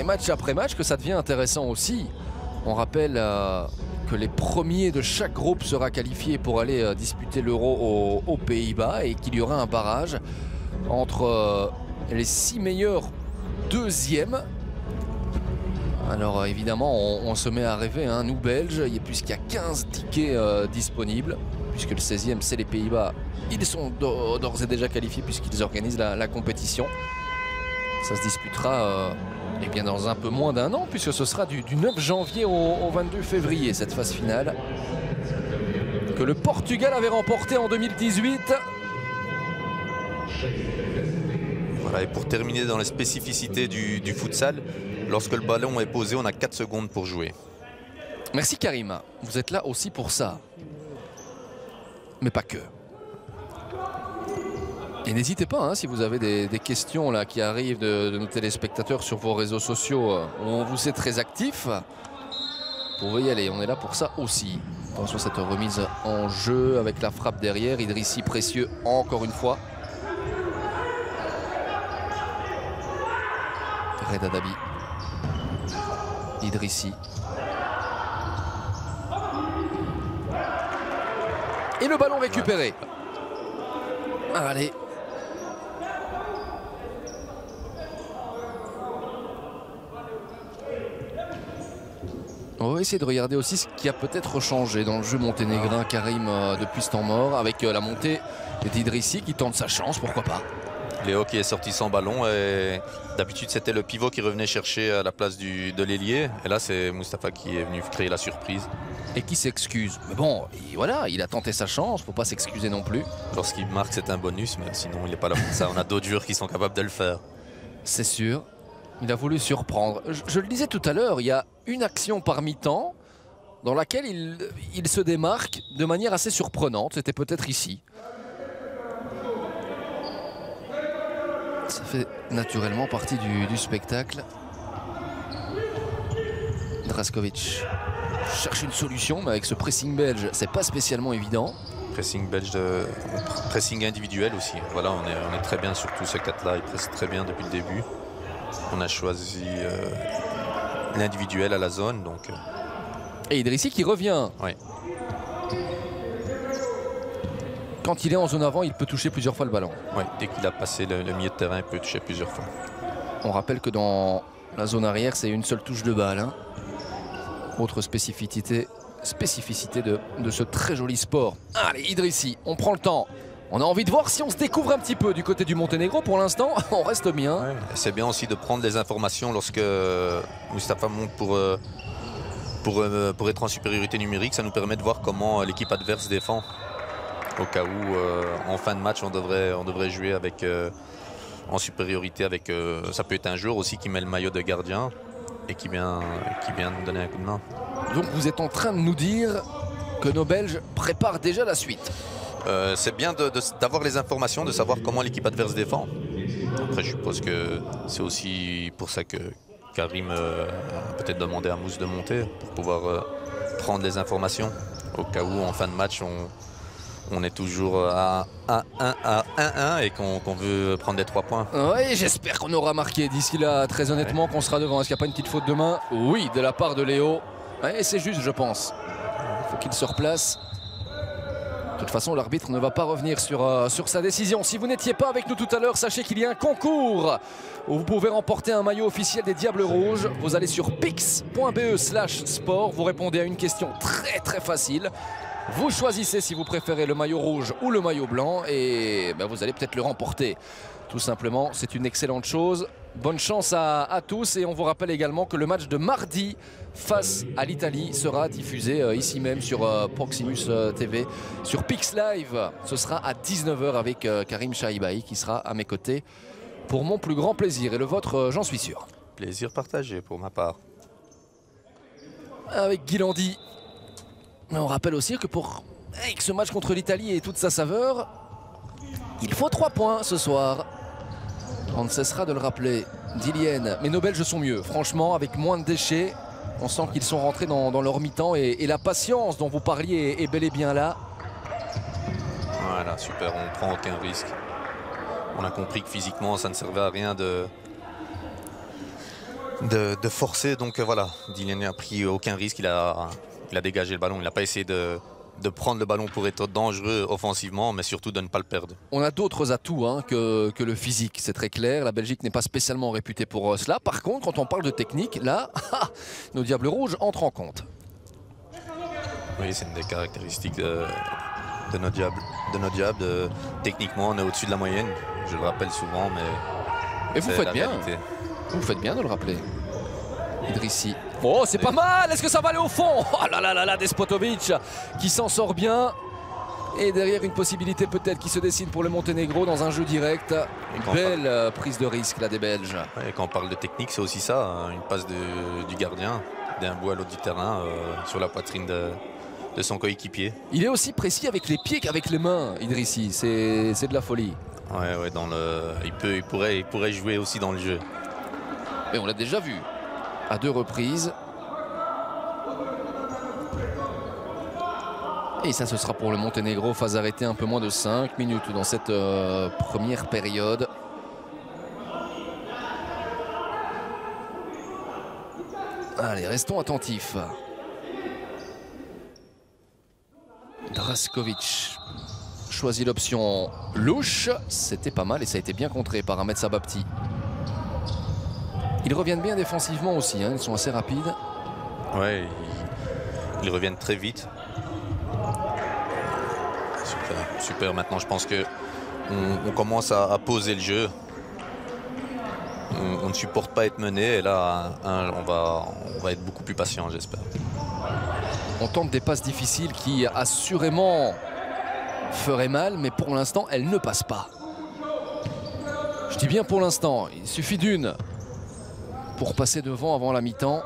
match après match, que ça devient intéressant aussi. On rappelle que les premiers de chaque groupe sera qualifié pour aller disputer l'Euro aux Pays-Bas et qu'il y aura un barrage entre les 6 meilleurs deuxièmes. Alors évidemment on se met à rêver, nous Belges, puisqu'il y a 15 tickets disponibles, puisque le 16e c'est les Pays-Bas, ils sont d'ores et déjà qualifiés puisqu'ils organisent la compétition. Ça se disputera bien dans un peu moins d'un an, puisque ce sera du 9 janvier au 22 février cette phase finale que le Portugal avait remporté en 2018. Voilà, et pour terminer dans les spécificités du futsal, lorsque le ballon est posé, on a 4 secondes pour jouer. Merci Karim, vous êtes là aussi pour ça. Mais pas que. Et n'hésitez pas, si vous avez des questions là, qui arrivent de nos téléspectateurs sur vos réseaux sociaux, où on vous sait très actif, vous pouvez y aller, on est là pour ça aussi. Attention à cette remise en jeu avec la frappe derrière, Idrissi précieux encore une fois. Reda Dabi, Idrissi. Et le ballon récupéré. Allez. On va essayer de regarder aussi ce qui a peut-être changé dans le jeu monténégrin, Karim, depuis ce temps mort, avec la montée d'Idrissi qui tente sa chance, pourquoi pas. Léo qui est sorti sans ballon et d'habitude c'était le pivot qui revenait chercher à la place de l'ailier et là c'est Mustapha qui est venu créer la surprise. Et qui s'excuse. Mais bon, voilà, il a tenté sa chance, faut pas s'excuser non plus. Lorsqu'il marque c'est un bonus, mais sinon il n'est pas là pour ça. On a d'autres joueurs qui sont capables de le faire. C'est sûr, il a voulu surprendre. Je le disais tout à l'heure, il y a une action par mi-temps dans laquelle il se démarque de manière assez surprenante. C'était peut-être ici. Ça fait naturellement partie du spectacle. Draskovic cherche une solution, mais avec ce pressing belge, c'est pas spécialement évident. Pressing belge, pressing individuel aussi. Voilà, on est très bien sur tous ces 4-là. Ils pressent très bien depuis le début. On a choisi l'individuel à la zone. Donc. Et Idrissi qui revient. Ouais. Quand il est en zone avant, il peut toucher plusieurs fois le ballon. Ouais, dès qu'il a passé le milieu de terrain, il peut toucher plusieurs fois. On rappelle que dans La zone arrière, c'est une seule touche de balle. Hein. Autre spécificité de ce très joli sport. Allez, Idrissi, on prend le temps. On a envie de voir si on se découvre un petit peu du côté du Monténégro. Pour l'instant, on reste bien. Ouais. C'est bien aussi de prendre des informations lorsque Mustapha monte pour être en supériorité numérique. Ça nous permet de voir comment l'équipe adverse défend. Au cas où, en fin de match, on devrait jouer avec, en supériorité avec... ça peut être un joueur aussi qui met le maillot de gardien et qui vient nous donner un coup de main. Donc vous êtes en train de nous dire que nos Belges préparent déjà la suite. C'est bien d'avoir les informations, de savoir comment l'équipe adverse défend. Après, je suppose que c'est aussi pour ça que Karim a peut-être demandé à Mousse de monter, pour pouvoir prendre les informations. Au cas où, en fin de match, on est toujours à 1-1 et qu'on veut prendre les 3 points. Oui, j'espère qu'on aura marqué d'ici là, très honnêtement, qu'on sera devant. Est-ce qu'il n'y a pas une petite faute de main? Oui, de la part de Léo. Ouais, c'est juste, je pense. Il faut qu'il se replace. De toute façon, l'arbitre ne va pas revenir sur sa décision. Si vous n'étiez pas avec nous tout à l'heure, sachez qu'il y a un concours où vous pouvez remporter un maillot officiel des Diables Rouges. Vous allez sur pix.be/sport. Vous répondez à une question très facile. Vous choisissez si vous préférez le maillot rouge ou le maillot blanc et vous allez peut-être le remporter. Tout simplement, c'est une excellente chose. Bonne chance à tous et on vous rappelle également que le match de mardi face à l'Italie sera diffusé ici même sur Proximus TV, sur Pix Live. Ce sera à 19 h avec Karim Chaibaï qui sera à mes côtés pour mon plus grand plaisir et le vôtre, j'en suis sûr. Plaisir partagé pour ma part. Avec Guy Landy. On rappelle aussi que pour que ce match contre l'Italie ait toute sa saveur, il faut 3 points ce soir. On ne cessera de le rappeler. Dillienne, mais nos Belges sont mieux. Franchement, avec moins de déchets, on sent qu'ils sont rentrés dans leur mi-temps et la patience dont vous parliez est bel et bien là. Voilà, super, on ne prend aucun risque. On a compris que physiquement, ça ne servait à rien de forcer. Donc voilà, Dillienne n'a pris aucun risque. Il a dégagé le ballon. Il n'a pas essayé de prendre le ballon pour être dangereux offensivement, mais surtout de ne pas le perdre. On a d'autres atouts que le physique, c'est très clair. La Belgique n'est pas spécialement réputée pour cela. Par contre, quand on parle de technique, là, nos Diables Rouges entrent en compte. Oui, c'est une des caractéristiques de nos Diables. Techniquement, on est au-dessus de la moyenne. Je le rappelle souvent, mais vous faites bien. Réalité. Vous faites bien de le rappeler. Idrissi. Oh, c'est pas mal. Est-ce que ça va aller au fond? Oh là là là là, Despotovic qui s'en sort bien. Et derrière, une possibilité peut-être qui se dessine pour le Monténégro dans un jeu direct. Une belle prise de risque là des Belges. Et quand on parle de technique, c'est aussi ça. Hein, une passe du gardien d'un bout à l'autre du terrain sur la poitrine de son coéquipier. Il est aussi précis avec les pieds qu'avec les mains, Idrissi. C'est de la folie. Ouais, il pourrait jouer aussi dans le jeu. Et on l'a déjà vu à 2 reprises. Et ça, ce sera pour le Monténégro. Phase arrêtée un peu moins de 5 minutes dans cette première période. Allez, restons attentifs. Draskovic choisit l'option louche. C'était pas mal et ça a été bien contré par Ahmed Sabapti. Ils reviennent bien défensivement aussi, hein. Ils sont assez rapides. Ouais, ils reviennent très vite. Super. Maintenant, je pense qu'on commence à poser le jeu. On ne supporte pas être mené et là, on va être beaucoup plus patient, j'espère. On tente des passes difficiles qui assurément feraient mal, mais pour l'instant, elles ne passent pas. Je dis bien pour l'instant, il suffit d'une pour passer devant avant la mi-temps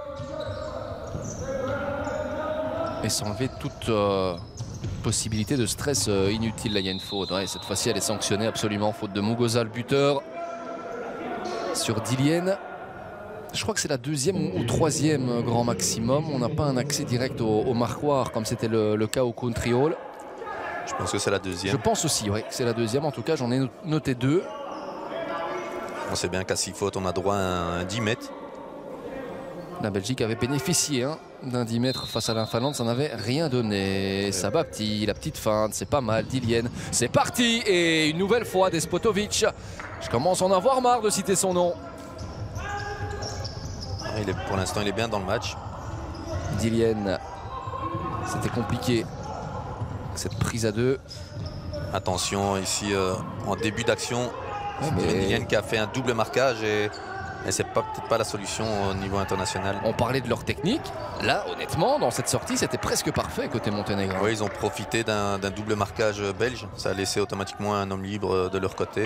et s'enlever toute possibilité de stress inutile. Là, il y a une faute. Ouais, cette fois-ci, elle est sanctionnée absolument. Faute de Muguruza, le buteur, sur Dillienne. Je crois que c'est la 2e ou 3e grand maximum. On n'a pas un accès direct au marquoir comme c'était le cas au Country Hall. Je pense que c'est la 2e. Je pense aussi, oui, que c'est la 2e. En tout cas, j'en ai noté 2. On sait bien qu'à 6 fautes, on a droit à un 10 mètres. La Belgique avait bénéficié d'un 10 mètres face à la Finlande, ça n'avait rien donné. Sabapti, la petite feinte, c'est pas mal. Dillienne, c'est parti. Et une nouvelle fois, Despotovic. Je commence à en avoir marre de citer son nom. Pour l'instant, il est bien dans le match. Dillian, c'était compliqué. Cette prise à 2. Attention, ici, en début d'action, Dillian qui a fait un double marquage et c'est peut-être pas la solution au niveau international. On parlait de leur technique. Là, honnêtement, dans cette sortie, c'était presque parfait côté monténégrin. Oui, ils ont profité d'un double marquage belge. Ça a laissé automatiquement un homme libre de leur côté.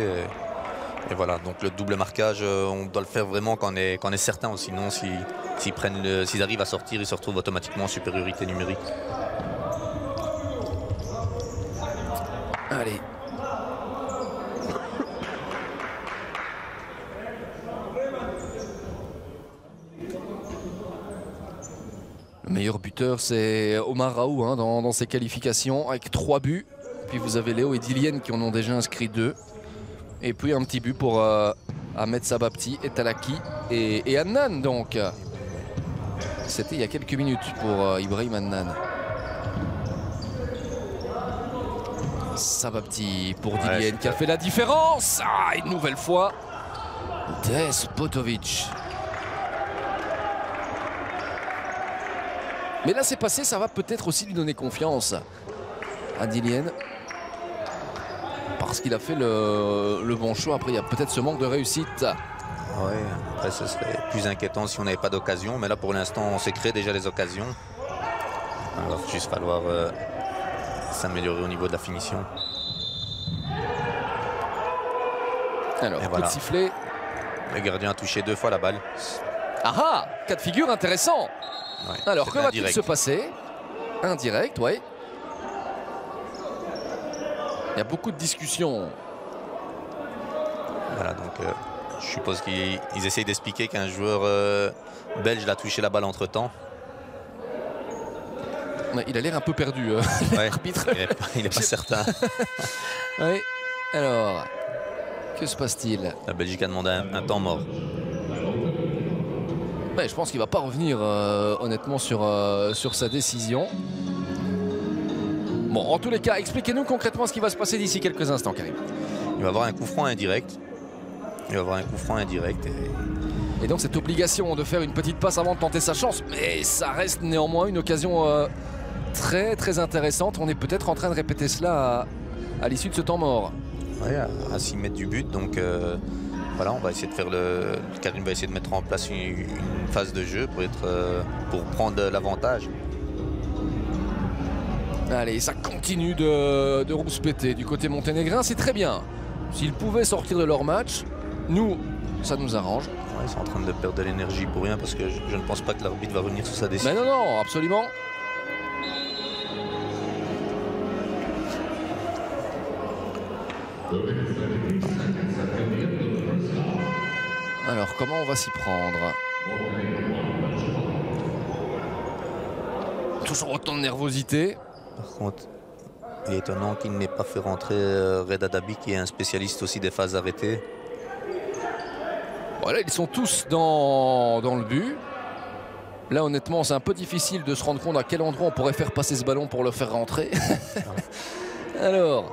Et voilà, donc le double marquage, on doit le faire vraiment quand on est certain. Sinon, s'ils arrivent à sortir, ils se retrouvent automatiquement en supériorité numérique. Allez. Le meilleur buteur, c'est Omar Raoult hein, dans ses qualifications avec 3 buts. Puis vous avez Léo et Dillian qui en ont déjà inscrit 2. Et puis un petit but pour Ahmed Sababti, et Talaki et Annan donc. C'était il y a quelques minutes pour Ibrahim Annan. Sababti pour Dillian qui a fait la différence. Ah, une nouvelle fois, Despotovic. Mais là c'est passé, ça va peut-être aussi lui donner confiance à Dillian. Parce qu'il a fait le bon choix. Après il y a peut-être ce manque de réussite. Oui, après ce serait plus inquiétant si on n'avait pas d'occasion. Mais là pour l'instant on s'est créé déjà les occasions. Il va juste falloir s'améliorer au niveau de la finition. Alors, coup de sifflet. Le gardien a touché 2 fois la balle. Ah ah, cas de figure intéressant. Ouais, alors, que va-t-il se passer? Indirect, oui. Il y a beaucoup de discussions. Voilà, donc je suppose qu'ils essayent d'expliquer qu'un joueur belge a touché la balle entre-temps. Il a l'air un peu perdu, l'arbitre. Il n'est pas certain. Oui. Alors, que se passe-t-il? La Belgique a demandé un temps mort. Ouais, je pense qu'il ne va pas revenir honnêtement sur sa décision. Bon, en tous les cas, expliquez-nous concrètement ce qui va se passer d'ici quelques instants, Karim. Il va avoir un coup franc indirect. Et donc cette obligation de faire une petite passe avant de tenter sa chance. Mais ça reste néanmoins une occasion très très intéressante. On est peut-être en train de répéter cela à l'issue de ce temps mort. Oui, à 6 mètres du but. Donc voilà, on va essayer de faire Karim va essayer de mettre en place une phase de jeu pour prendre l'avantage. Allez, ça continue de rouspéter du côté monténégrin, c'est très bien. S'ils pouvaient sortir de leur match, nous, ça nous arrange. Ouais, ils sont en train de perdre de l'énergie pour rien parce que je ne pense pas que l'arbitre va revenir sur sa décision. Mais non, absolument. Alors, comment on va s'y prendre? Toujours autant de nervosité. Par contre, il est étonnant qu'il n'ait pas fait rentrer Reda Dabi, qui est un spécialiste aussi des phases arrêtées. Voilà, ils sont tous dans le but. Là, honnêtement, c'est un peu difficile de se rendre compte à quel endroit on pourrait faire passer ce ballon pour le faire rentrer. Alors,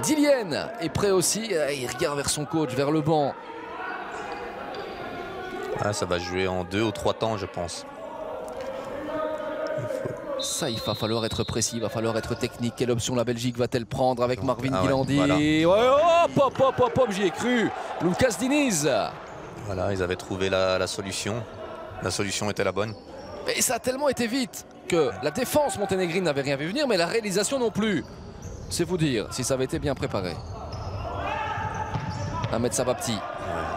Dillian est prêt aussi. Il regarde vers son coach, vers le banc. Ah, ça va jouer en 2 ou 3 temps, je pense. Ça, il va falloir être précis, il va falloir être technique. Quelle option la Belgique va-t-elle prendre avec Marvin Guilandi? Voilà. Hop, j'y ai cru. Lucas Diniz. Voilà, ils avaient trouvé la solution. La solution était la bonne. Et ça a tellement été vite que la défense monténégrine n'avait rien vu venir, mais la réalisation non plus. C'est vous dire si ça avait été bien préparé. Ahmed Sababti,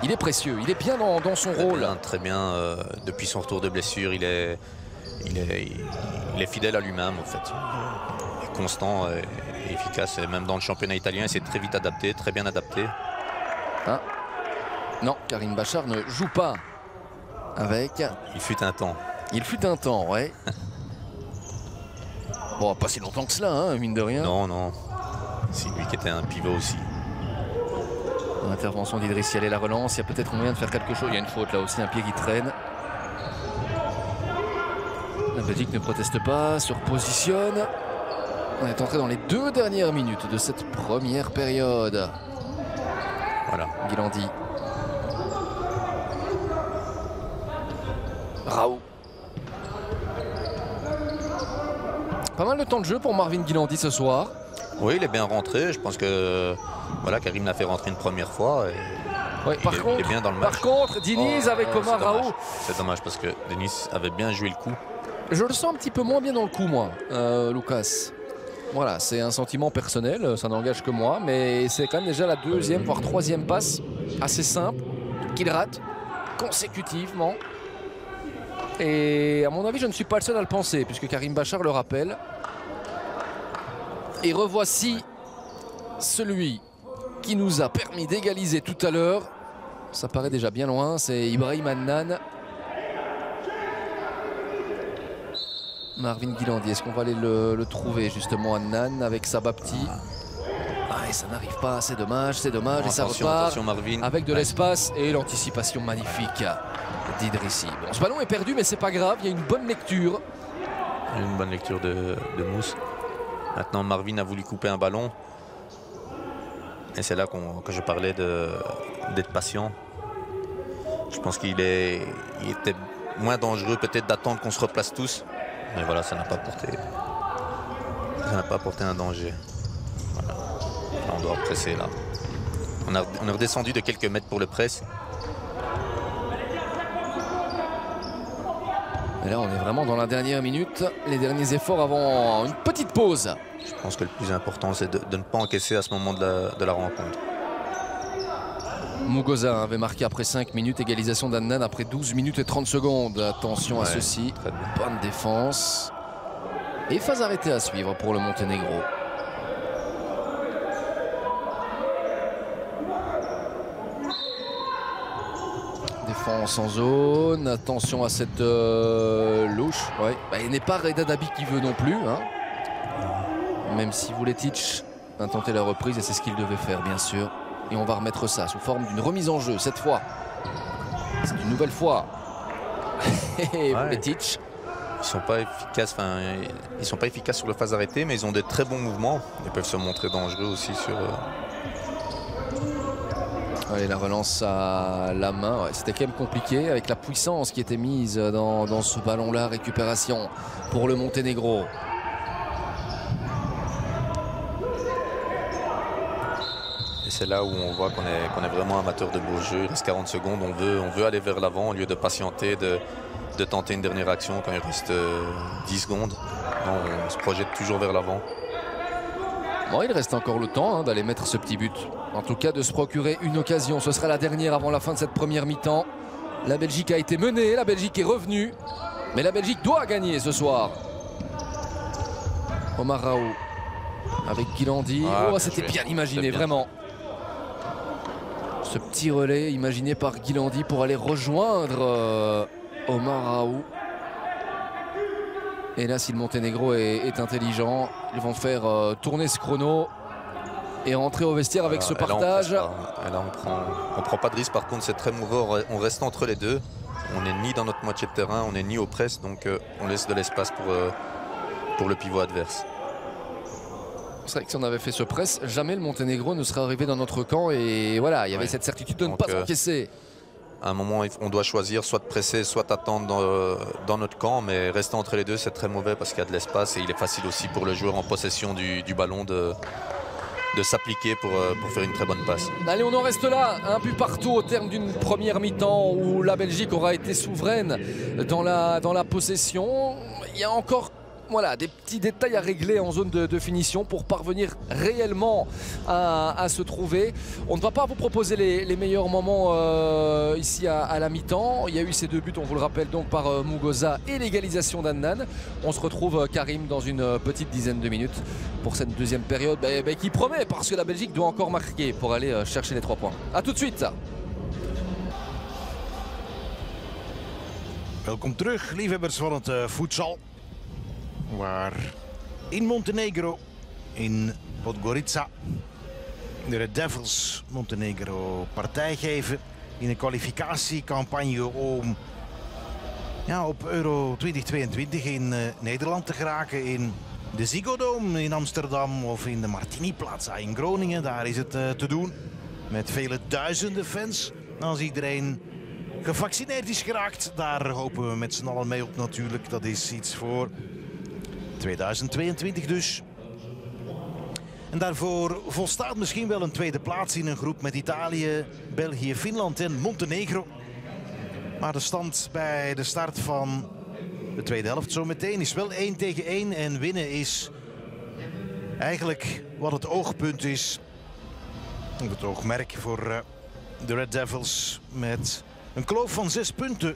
il est précieux, il est bien dans son rôle. Très bien, depuis son retour de blessure, il est fidèle à lui-même en fait. Il est constant et efficace. Et même dans le championnat italien, il s'est très vite adapté, très bien adapté. Ah. Non, Karim Bachar ne joue pas avec. Il fut un temps. Il fut un temps, ouais. Bon, pas si longtemps que cela, hein, mine de rien. Non. C'est lui qui était un pivot aussi. Intervention d'Idriss Yalé, la relance. Il y a peut-être moyen de faire quelque chose. Il y a une faute là aussi, un pied qui traîne. La Belgique ne proteste pas, se repositionne. On est entré dans les 2 dernières minutes de cette première période. Voilà. Guilandi. Raoult. Pas mal de temps de jeu pour Marvin Guilandi ce soir. Oui, il est bien rentré. Je pense que voilà, Karim l'a fait rentrer une première fois. Et oui, il est bien dans le match. Par contre, Diniz avec Omar Raoult. C'est dommage parce que Diniz avait bien joué le coup. Je le sens un petit peu moins bien dans le coup, moi, Lucas. Voilà, c'est un sentiment personnel, ça n'engage que moi, mais c'est quand même déjà la deuxième, voire troisième passe assez simple qu'il rate consécutivement. Et à mon avis, je ne suis pas le seul à le penser, puisque Karim Bachar le rappelle. Et revoici celui qui nous a permis d'égaliser tout à l'heure. Ça paraît déjà bien loin, c'est Ibrahim Hannan. Marvin Guilandi, est-ce qu'on va aller le trouver justement, Hannan avec Sabapti? Ah, et ça n'arrive pas, c'est dommage, c'est dommage. Et ça repart Marvin. Avec de l'espace et l'anticipation magnifique d'Idrissi. Bon, ce ballon est perdu, mais c'est pas grave, il y a une bonne lecture. Une bonne lecture de Mousse. Maintenant, Marvin a voulu couper un ballon. Et c'est là que je parlais d'être patient. Je pense qu'il était moins dangereux peut-être d'attendre qu'on se replace tous. Mais voilà, ça n'a pas apporté un danger. Voilà. Là, on doit presser là. On est redescendu de quelques mètres pour le press. Et là, on est vraiment dans la dernière minute. Les derniers efforts avant une petite pause. Je pense que le plus important, c'est de ne pas encaisser à ce moment de la rencontre. Mugosa avait marqué après 5 minutes, égalisation d'Hannan après 12 minutes et 30 secondes. Attention à ceci, bonne défense. Et phase arrêtée à suivre pour le Monténégro. Défense en zone, attention à cette louche. Ouais. Bah, il n'est pas Reda Dabi qui veut non plus. Hein. Même si Vuletic a tenté la reprise et c'est ce qu'il devait faire bien sûr. Et on va remettre ça sous forme d'une remise en jeu cette fois. C'est une nouvelle fois. Vuletic. Ils sont pas efficaces sur la phase arrêtée, mais ils ont des très bons mouvements. Ils peuvent se montrer dangereux aussi sur. Allez, la relance à la main. Ouais, c'était quand même compliqué avec la puissance qui était mise dans ce ballon-là. Récupération pour le Monténégro. Et c'est là où on voit qu'on est vraiment amateur de beau jeu. Il reste 40 secondes, on veut aller vers l'avant au lieu de patienter, de tenter une dernière action quand il reste 10 secondes. Non, on se projette toujours vers l'avant. Bon, il reste encore le temps d'aller mettre ce petit but. En tout cas, de se procurer une occasion. Ce sera la dernière avant la fin de cette première mi-temps. La Belgique a été menée, la Belgique est revenue. Mais la Belgique doit gagner ce soir. Omar Raoult avec Guilandi. C'était bien imaginé, vraiment. Ce petit relais imaginé par Guilandi pour aller rejoindre Omar Raoult. Et là, si le Monténégro est intelligent, ils vont faire tourner ce chrono et rentrer au vestiaire avec ce partage. Là, on prend pas de risque. Par contre, c'est très mauvais. On reste entre les deux. On n'est ni dans notre moitié de terrain, on n'est ni au press. Donc, on laisse de l'espace pour le pivot adverse. C'est vrai que si on avait fait ce press, jamais le Monténégro ne serait arrivé dans notre camp. Et voilà, il y avait cette certitude de ne pas encaisser. À un moment, on doit choisir soit de presser, soit attendre dans notre camp. Mais rester entre les deux, c'est très mauvais parce qu'il y a de l'espace. Et il est facile aussi pour le joueur en possession du ballon de s'appliquer pour faire une très bonne passe. Allez, on en reste là. Un but partout au terme d'une première mi-temps où la Belgique aura été souveraine dans la possession. Il y a encore... Voilà, des petits détails à régler en zone de finition pour parvenir réellement à se trouver. On ne va pas vous proposer les meilleurs moments ici à la mi-temps. Il y a eu ces deux buts, on vous le rappelle donc par Mugosa et l'égalisation d'Hannan. On se retrouve Karim dans une petite dizaine de minutes pour cette deuxième période qui promet parce que la Belgique doit encore marquer pour aller chercher les 3 points. A tout de suite. Welkom terug, liefhebbers van het voedsel. Waar in Montenegro, in Podgorica, de Red Devils Montenegro partij geven in een kwalificatiecampagne om op Euro 2022 in Nederland te geraken. In de Ziggo Dome in Amsterdam of in de Martini Plaza in Groningen. Daar is het te doen met vele duizenden fans als iedereen gevaccineerd is geraakt. Daar hopen we met z'n allen mee op natuurlijk. Dat is iets voor 2022 dus. En daarvoor volstaat misschien wel een tweede plaats in een groep met Italië, België, Finland en Montenegro. Maar de stand bij de start van de tweede helft zometeen is wel 1-1 en winnen is eigenlijk wat het oogpunt is. Het oogmerk voor de Red Devils met een kloof van 6 punten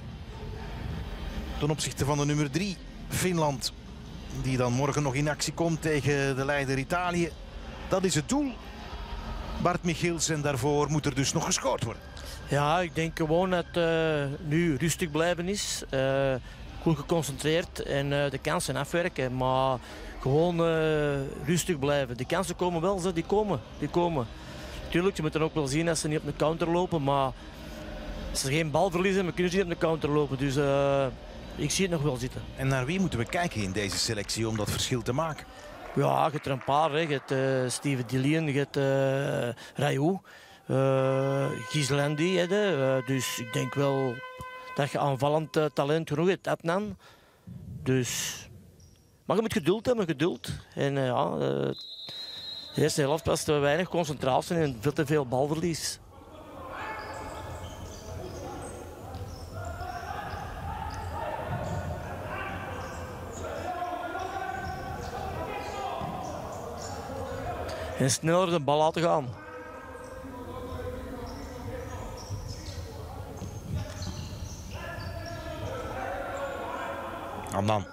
ten opzichte van de nummer 3 Finland, die dan morgen nog in actie komt tegen de leider Italië. Dat is het doel. Bart Michiels, en daarvoor moet er dus nog gescoord worden. Ja, ik denk gewoon dat nu rustig blijven is. Goed geconcentreerd en de kansen afwerken. Maar gewoon rustig blijven. De kansen komen wel, die komen. Tuurlijk, je moet dan ook wel zien dat ze niet op de counter lopen. Maar als ze geen bal verliezen, dan kunnen ze niet op de counter lopen. Dus ik zie het nog wel zitten. En naar wie moeten we kijken in deze selectie om dat verschil te maken? Ja, je hebt er een paar. Hè. Je hebt Steven Dillien, je hebt Rayou, Gislandi. Dus ik denk wel dat je aanvallend talent genoeg hebt, Adnan. Dus... Maar je moet geduld hebben, geduld. En de eerste helft was te weinig concentratie en veel te veel balverlies. En sneller de bal laten gaan. Adnan.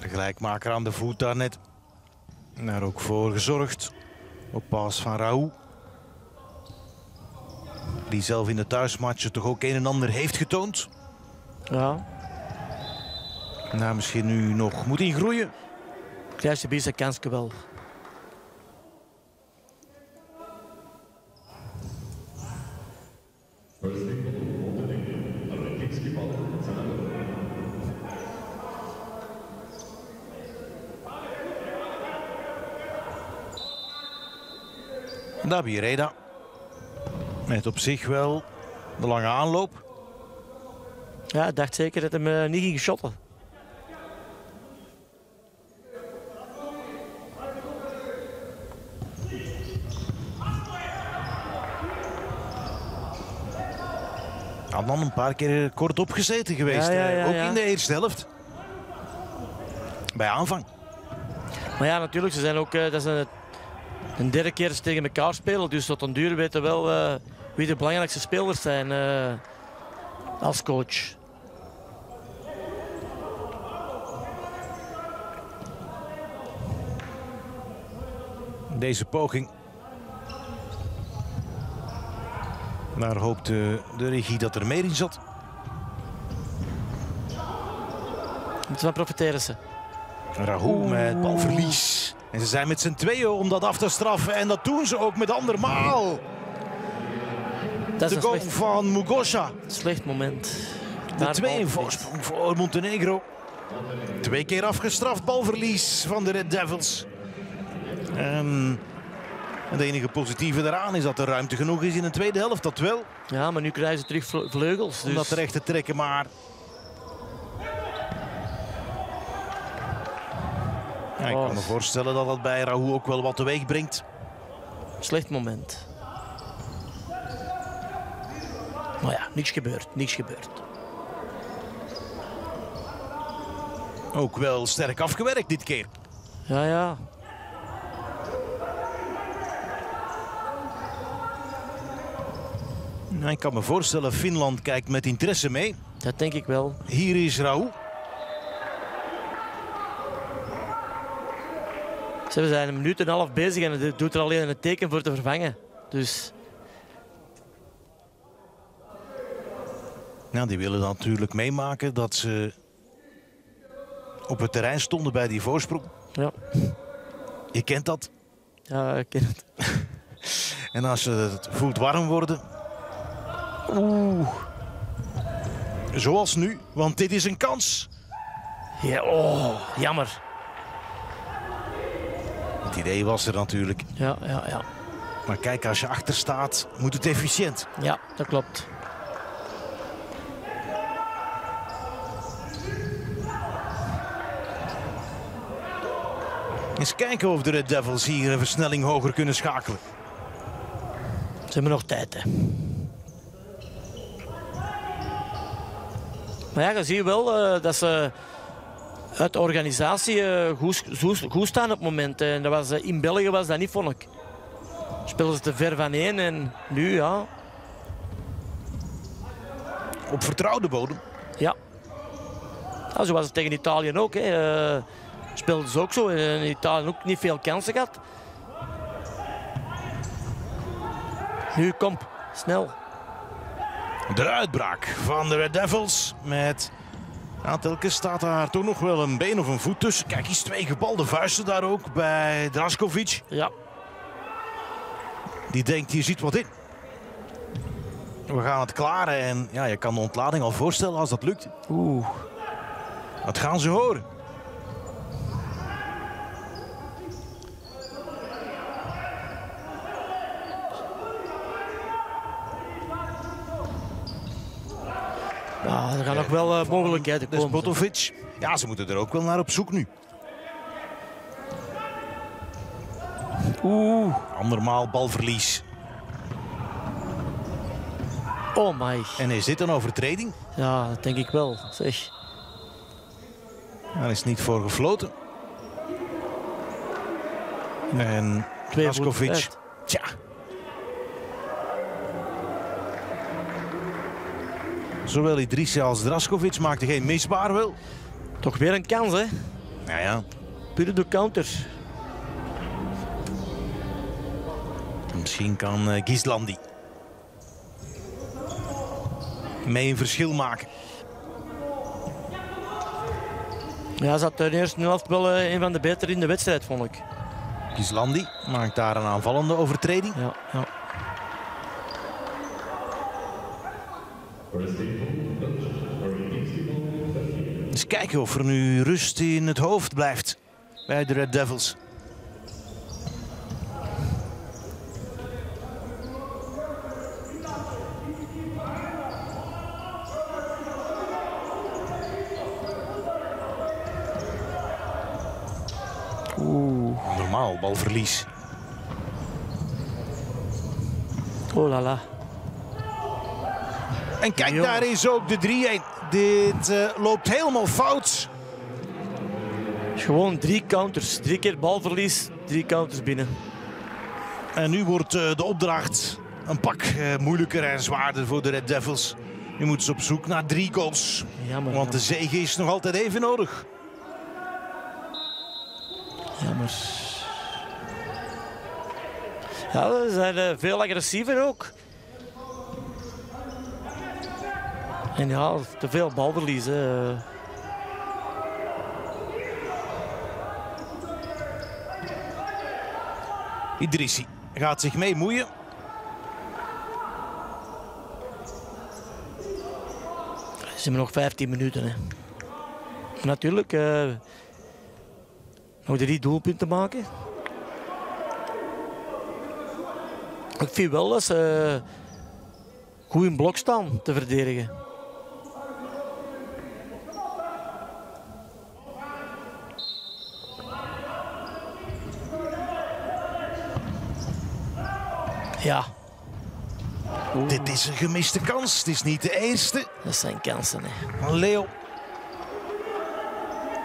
De gelijkmaker aan de voet daar net. Daar ook voor gezorgd. Op pas van Rayou. Die zelf in de thuismatchen toch ook een en ander heeft getoond. Ja. Nou, misschien nu nog moet ingroeien. Krijgt ze bij zijn kansje wel. Dabi Reda. Met op zich wel de lange aanloop. Ja, ik dacht zeker dat hem niet ging shotten. Adnan een paar keer kort opgezeten geweest. Ook in de eerste helft. Bij aanvang. Maar ja, natuurlijk, ze zijn ook, dat is een derde keer dat ze tegen elkaar spelen. Dus tot een duur weten wel wie de belangrijkste spelers zijn als coach. Deze poging. Daar hoopte de regie dat er meer in zat. Van profiteren ze. Rayou met balverlies. En ze zijn met z'n tweeën om dat af te straffen. En dat doen ze ook met andermaal. Dat is de goal van Mugosha. Slecht moment. De 2 voorsprong voor Montenegro. 2 keer afgestraft balverlies van de Red Devils. En het enige positieve daaraan is dat er ruimte genoeg is in de tweede helft. Dat wel. Ja, maar nu krijgen ze terug vleugels. Om dat terecht te trekken, maar... Ja, ik kan me voorstellen dat dat bij Rayou ook wel wat teweeg brengt. Slecht moment. Maar ja, niks gebeurt, niks gebeurt. Ook wel sterk afgewerkt dit keer. Ja, ja. Nou, ik kan me voorstellen, Finland kijkt met interesse mee. Dat denk ik wel. Hier is Rayou. We zijn 1,5 minuten bezig en het doet er alleen een teken voor te vervangen. Dus... Nou, die willen natuurlijk meemaken dat ze op het terrein stonden bij die voorsprong. Ja. Je kent dat. Ja, ik ken het. En als het voelt warm worden. Oeh. Zoals nu, want dit is een kans. Ja, oh, jammer. Het idee was er natuurlijk. Ja, ja, ja. Maar kijk, als je achter staat, moet het efficiënt. Ja, dat klopt. Eens kijken of de Red Devils hier een versnelling hoger kunnen schakelen. Ze hebben nog tijd, hè. Maar ja, je ziet wel dat ze uit de organisatie goed staan op het moment. En dat was, in België was dat niet, vond ik. Speelden ze te ver van één en nu, ja. Op vertrouwde bodem. Ja. Ja, zo was het tegen Italië ook. Hè. Speelden ze ook zo. En Italië ook niet veel kansen gehad. Nu, kom. Snel. De uitbraak van de Red Devils met... Ja, telkens staat daar toch nog wel een been of een voet tussen. Kijk eens, 2 gebalde vuisten daar ook bij Drašković. Ja. Die denkt, hier zit wat in. We gaan het klaren en ja, je kan de ontlading al voorstellen als dat lukt. Oeh. Dat gaan ze horen. Ja, er gaan nog wel mogelijkheden komen. Despotovic. Ja, ze moeten er ook wel naar op zoek nu. Oeh. Andermaal balverlies. Oh my. En is dit een overtreding? Ja, dat denk ik wel. Zeg. Daar is niet voor gefloten. En Drašković. Tja. Zowel Idrissi als Drašković maakten geen misbaar wel. Toch weer een kans, hè? Nou ja. Puur de counter. Misschien kan Ghislandi mee een verschil maken. Ja, zat de eerste helft wel een van de betere in de wedstrijd, vond ik. Ghislandi maakt daar een aanvallende overtreding. Ja, ja. Eens kijken of er nu rust in het hoofd blijft bij de Red Devils. Normaal balverlies. Oh la la. En kijk, daar is ook de 3-1. Dit loopt helemaal fout. Gewoon 3 counters. 3 keer balverlies, 3 counters binnen. En nu wordt de opdracht een pak moeilijker en zwaarder voor de Red Devils. Nu moeten ze op zoek naar 3 goals. Jammer. Want de zege is nog altijd even nodig. Jammer. Ja, ze zijn veel agressiever ook. En ja, te veel balverlies. Hè. Idrissi gaat zich mee moeien. Ze hebben nog 15 minuten. Hè. Natuurlijk. Nog 3 doelpunten maken. Ik vind wel dat ze goed in blok staan te verdedigen. Ja. Dit is een gemiste kans. Het is niet de eerste. Dat zijn kansen. Hè. Leo.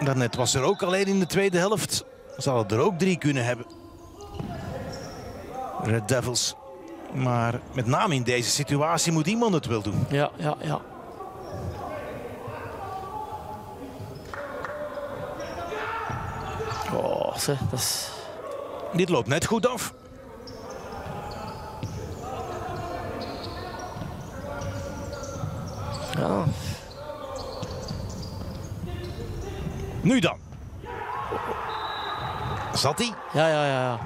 Daarnet was er ook alleen in de tweede helft. Zal er ook 3 kunnen hebben. Red Devils. Maar met name in deze situatie moet iemand het wel doen. Ja, ja, ja. Oh, dat is... Dit loopt net goed af. Ja. Nu dan. Zat hij? Ja, ja, ja, ja.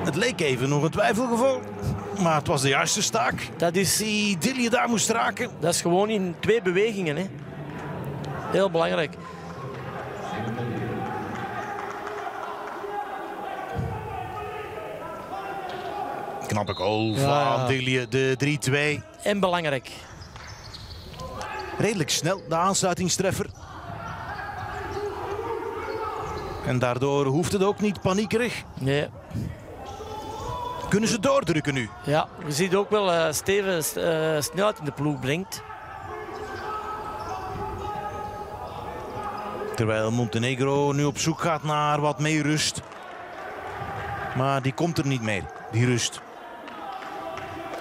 Het leek even nog een twijfelgeval. Maar het was de juiste staak. Dat is, Die Dilje daar moest raken. dat is gewoon in 2 bewegingen. Hè. Heel belangrijk. Knappe goal Ja. van Dilje, de 3-2. En belangrijk. Redelijk snel, de aansluitingstreffer. En daardoor hoeft het ook niet paniekerig. Nee. Kunnen ze doordrukken nu? Ja, je ziet ook wel Steven snelheid in de ploeg brengt. Terwijl Montenegro nu op zoek gaat naar wat meer rust. Maar die komt er niet meer, die rust.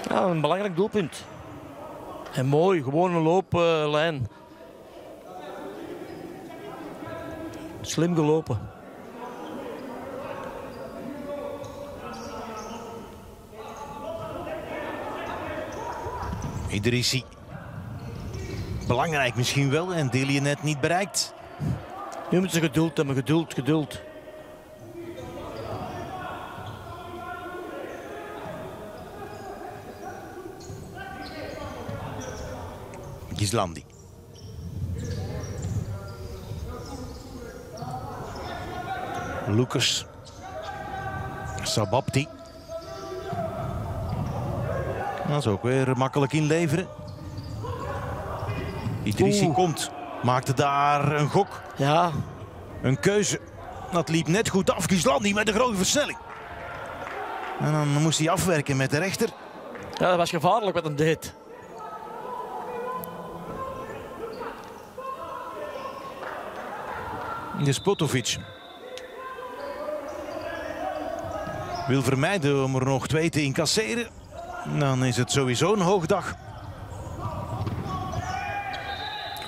Ja, een belangrijk doelpunt. En mooi, gewoon een looplijn. Slim gelopen. Idrissi. Belangrijk misschien wel en Dilje net niet bereikt. Nu moeten ze geduld hebben, geduld. Gislandi. Lucas. Sababti. Dat is ook weer makkelijk inleveren. Idrissi komt. Maakte daar een gok. Ja, Een keuze. Dat liep net goed af. Gislandi met een grote versnelling. En dan moest hij afwerken met de rechter. ja, dat was gevaarlijk wat hij deed. Despotovic wil vermijden om er nog 2 te incasseren. Dan is het sowieso een hoogdag.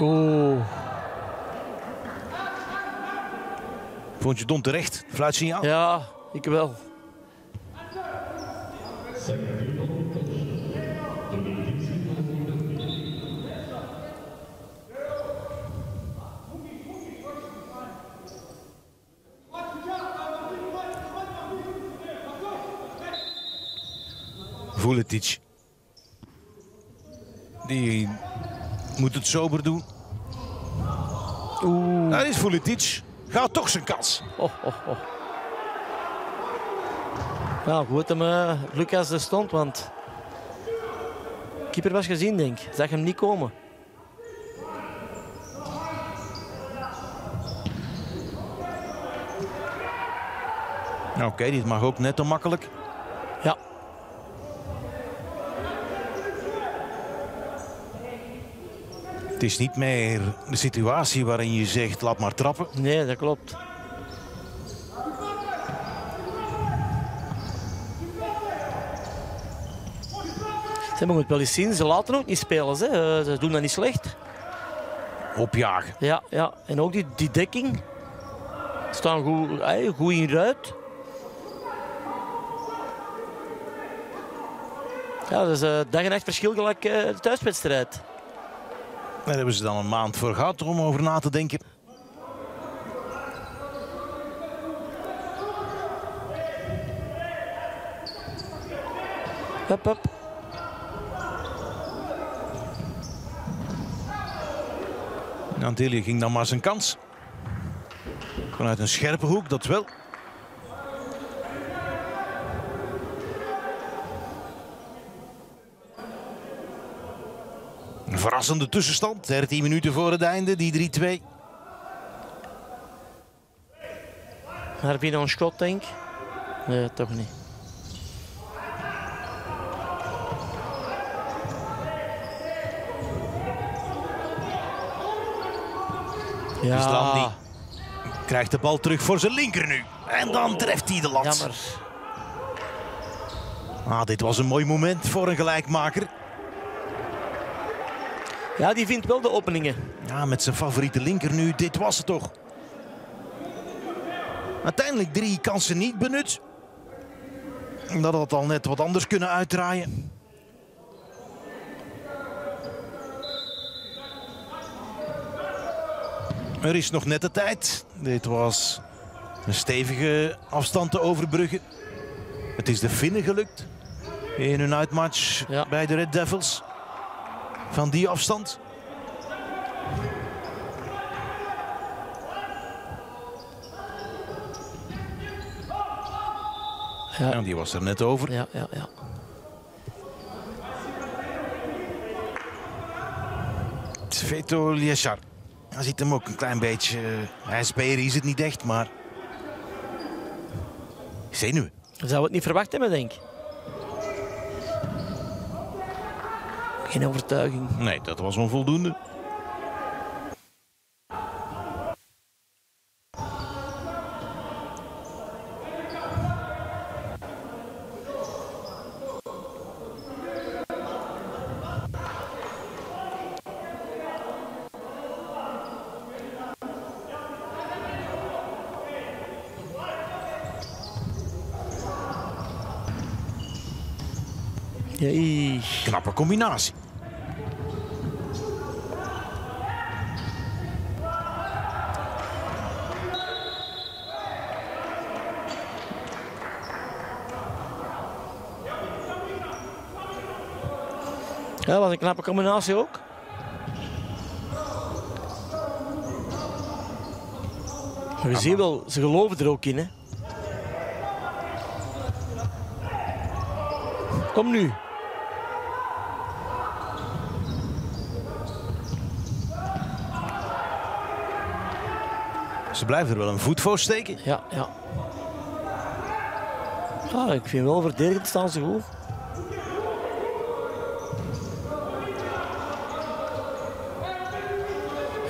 Oeh. Vond je Don terecht? Fluitsignaal? Ja, ik wel. Vuletic. Die moet het sober doen. Oeh. Daar is Vuletic. Gaat toch zijn kans. Oh. Nou, goed hem Lucas er stond, want keeper was gezien, denk ik. Zag hem niet komen. Oké, dit mag ook net te makkelijk. Ja. Het is niet meer de situatie waarin je zegt laat maar trappen. Nee, dat klopt. Ze moeten wel eens zien, ze laten ook niet spelen. Hè. Ze doen dat niet slecht. Opjagen. Ja. En ook die dekking. Staan goed in ruit. Ja, dat is dag en nacht verschil gelijk de thuiswedstrijd. Daar hebben ze dan een maand voor gehad om over na te denken. Hup. Antillië ging dan maar zijn kans. Vanuit een scherpe hoek, dat wel. Een verrassende tussenstand. 13 minuten voor het einde, die 3-2. Heb je nog een schot, denk ik? Nee, toch niet. Ja, Islandi krijgt de bal terug voor zijn linker nu. En dan treft hij de lat. jammer. Dit was een mooi moment voor een gelijkmaker. Ja, die vindt wel de openingen. Ja, met zijn favoriete linker nu. Dit was het toch. Uiteindelijk 3 kansen niet benut. Dat had al net wat anders kunnen uitdraaien. Er is nog net de tijd. Dit was een stevige afstand te overbruggen. Het is de Finnen gelukt in hun uitmatch bij de Red Devils. Van die afstand. Ja. Ja, die was er net over. Ja. Sveto Liesar. Hij ziet hem ook een klein beetje. IJsberen is het niet echt, maar. Zenuwen. Zou het niet verwacht hebben, denk ik. Geen overtuiging. Nee, dat was onvoldoende. Ja, Knappe combinatie. ja, was een knappe combinatie ook. Maar je ziet wel, ze geloven er ook in, hè. Kom nu. Ze blijven er wel een voet voor steken. Ja. Ah, ik vind wel verdedigend staan ze goed.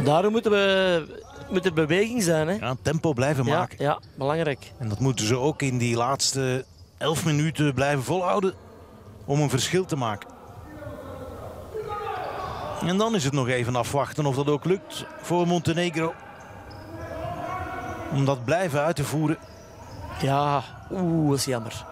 Daarom moet er beweging zijn, hè. Ja, tempo blijven maken. Ja, belangrijk. En dat moeten ze ook in die laatste 11 minuten blijven volhouden. Om een verschil te maken. En dan is het nog even afwachten of dat ook lukt voor Montenegro. Om dat blijven uit te voeren. Ja, dat is jammer.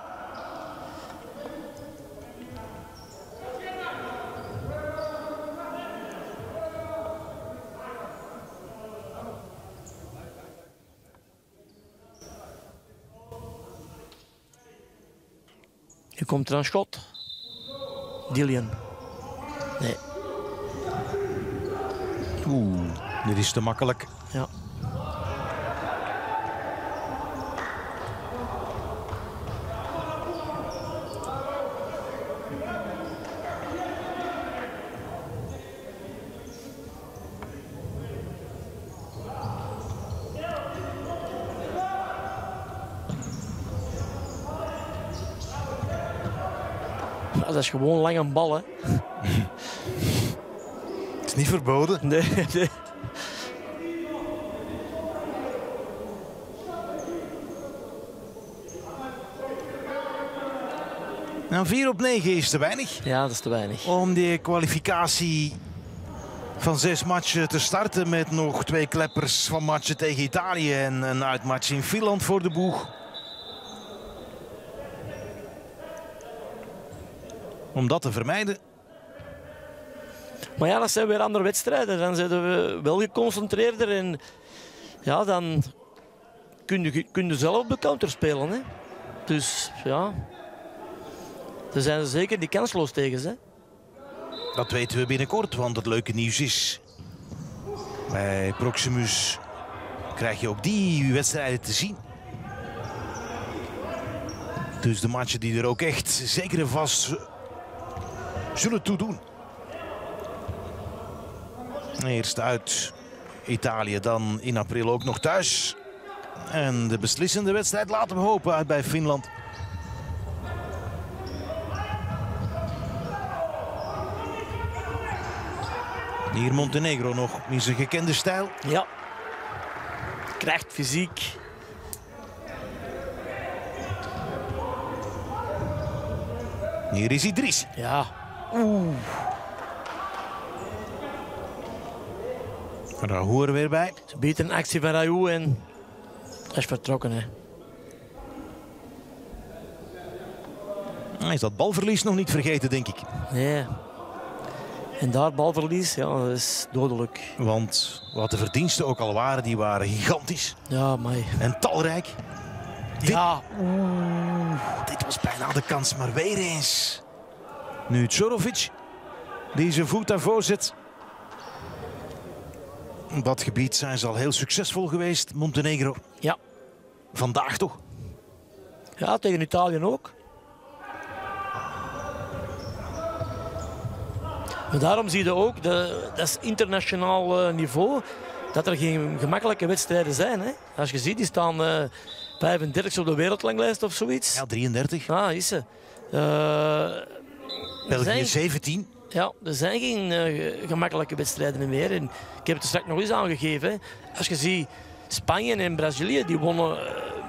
Hier komt er een schot. Dillian. Nee. Dit is te makkelijk. Ja. Dat is gewoon lang een bal, hè. Het is niet verboden. Nee. Nou, 4 op 9 is te weinig. Ja, dat is te weinig. Om die kwalificatie van 6 matchen te starten met nog 2 kleppers van matchen tegen Italië en een uitmatch in Finland voor de boeg. Om dat te vermijden. Maar ja, dat zijn weer andere wedstrijden. Dan zijn we wel geconcentreerder en ja, dan kun je zelf op de counter spelen, hè. Dus ja, daar zijn ze zeker die kansloos tegen, hè. Dat weten we binnenkort, want het leuke nieuws is... bij Proximus krijg je ook die wedstrijden te zien. Dus de matchen die er ook echt zeker en vast zullen toedoen. Eerst uit Italië, dan in april ook nog thuis. En de beslissende wedstrijd laten we hopen uit bij Finland. Hier Montenegro nog in zijn gekende stijl. Ja. Kracht, fysiek. Hier is Idris. Ja. Rahour er weer bij. Ze biedt een actie van Raoult en dat is vertrokken, hè. Hij is dat balverlies nog niet vergeten, denk ik. Nee. En daar balverlies, ja, dat is dodelijk. Want wat de verdiensten ook al waren, die waren gigantisch. Ja, maar... En talrijk. Ja. Dit was bijna de kans, maar weer eens. Nu Čorović, die zijn voet daarvoor zet. Op dat gebied zijn ze al heel succesvol geweest, Montenegro. Ja. Vandaag toch? Ja, tegen Italië ook. Maar daarom zie je ook, dat is internationaal niveau, dat er geen gemakkelijke wedstrijden zijn. Hè? Als je ziet, die staan 35 op de wereldranglijst of zoiets. Ja, 33. Ah, is ze. België 17. Ja, er zijn geen gemakkelijke wedstrijden meer. En ik heb het er straks nog eens aangegeven. Hè. Als je ziet, Spanje en Brazilië, die wonnen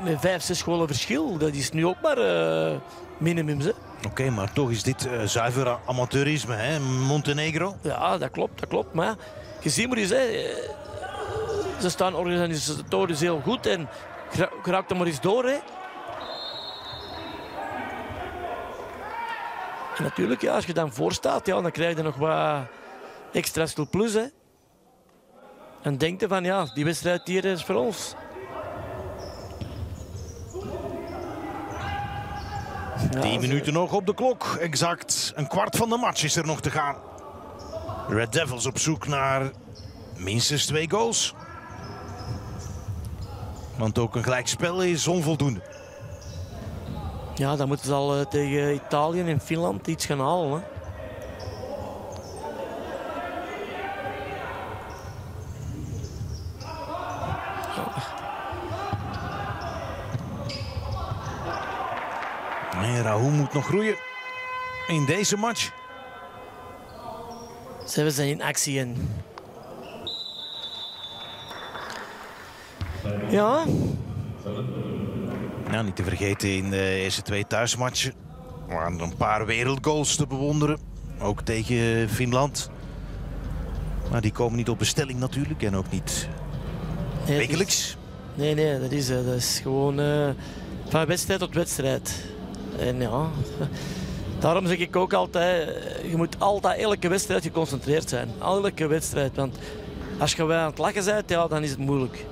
met 5, 6 golen verschil. Dat is nu ook maar minimums. Oké, maar toch is dit zuiver amateurisme, hè? Montenegro. Ja, dat klopt. Maar je ziet maar eens, hè, ze staan organisatorisch heel goed en geraakt er maar eens door. Hè. En natuurlijk, ja, als je dan voor staat, ja, dan krijg je nog wat extra plus. Hè. En denk je van, ja, die wedstrijd hier is voor ons. Ja, 10 minuten nog op de klok. Exact een kwart van de match is er nog te gaan. Red Devils op zoek naar minstens 2 goals. Want ook een gelijkspel is onvoldoende. Ja, dan moeten ze al tegen Italië en Finland iets gaan halen. Hè. En Rahou moet nog groeien in deze match. Ze zijn in actie in. Ja. Nou, niet te vergeten in de eerste 2 thuismatchen waren er een paar wereldgoals te bewonderen. Ook tegen Finland. Maar die komen niet op bestelling natuurlijk en ook niet wekelijks. Nee, dat is gewoon van wedstrijd tot wedstrijd. En ja, daarom zeg ik ook altijd, je moet altijd elke wedstrijd geconcentreerd zijn. Elke wedstrijd, want als je aan het lachen bent, ja, dan is het moeilijk.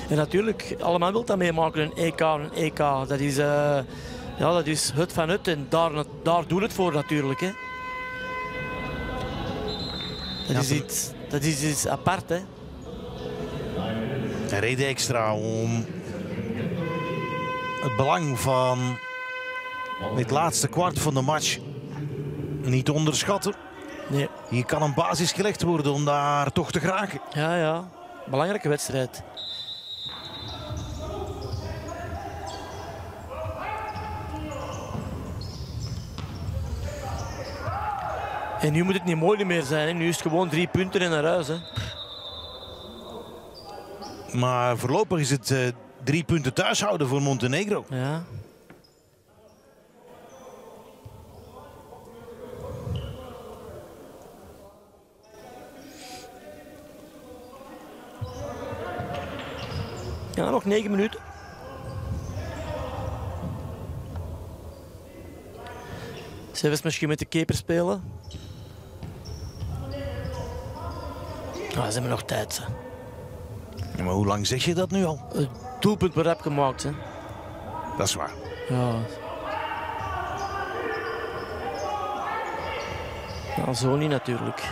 En natuurlijk, allemaal wil dat meemaken, een EK. Dat is, ja, dat is het van het en daar doet het voor natuurlijk. Hè. Dat is iets apart. Hè. Een reden extra om het belang van het laatste kwart van de match niet te onderschatten. Nee. Hier kan een basis gelegd worden om daar toch te geraken. Ja. Belangrijke wedstrijd. En nu moet het niet mooi meer zijn. Hè. Nu is het gewoon 3 punten en naar huis. Hè. Maar voorlopig is het 3 punten thuishouden voor Montenegro. Ja. Ja, nog 9 minuten. Ze was misschien met de keeper spelen. Ah, ze hebben nog tijd. Hè. Ja, maar hoe lang zeg je dat nu al? Het doelpunt wordt gemaakt. Hè. Dat is waar. Ja. Nou, zo niet natuurlijk.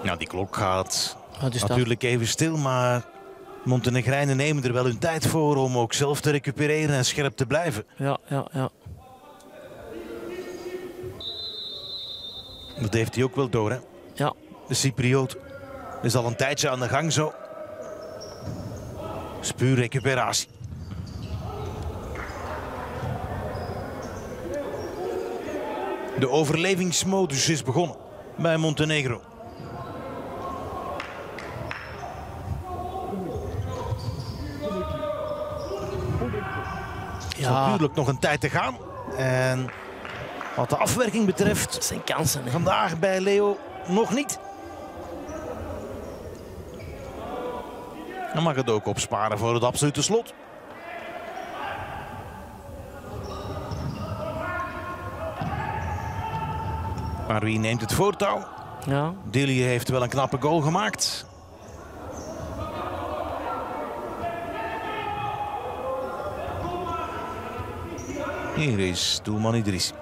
Nou, die klok gaat Dus natuurlijk even stil, maar Montenegrijnen nemen er wel hun tijd voor om ook zelf te recupereren en scherp te blijven. Ja. Dat heeft hij ook wel door, hè? Ja. De Cypriot is al een tijdje aan de gang zo. Is puur recuperatie. De overlevingsmodus is begonnen bij Montenegro. Ja. Natuurlijk nog een tijd te gaan. En wat de afwerking betreft, Dat zijn kansen. Hè. vandaag bij Leo nog niet. Dan mag het ook opsparen voor het absolute slot. Maar wie neemt het voortouw? Ja. Dilly heeft wel een knappe goal gemaakt. Hier is doelman Idris.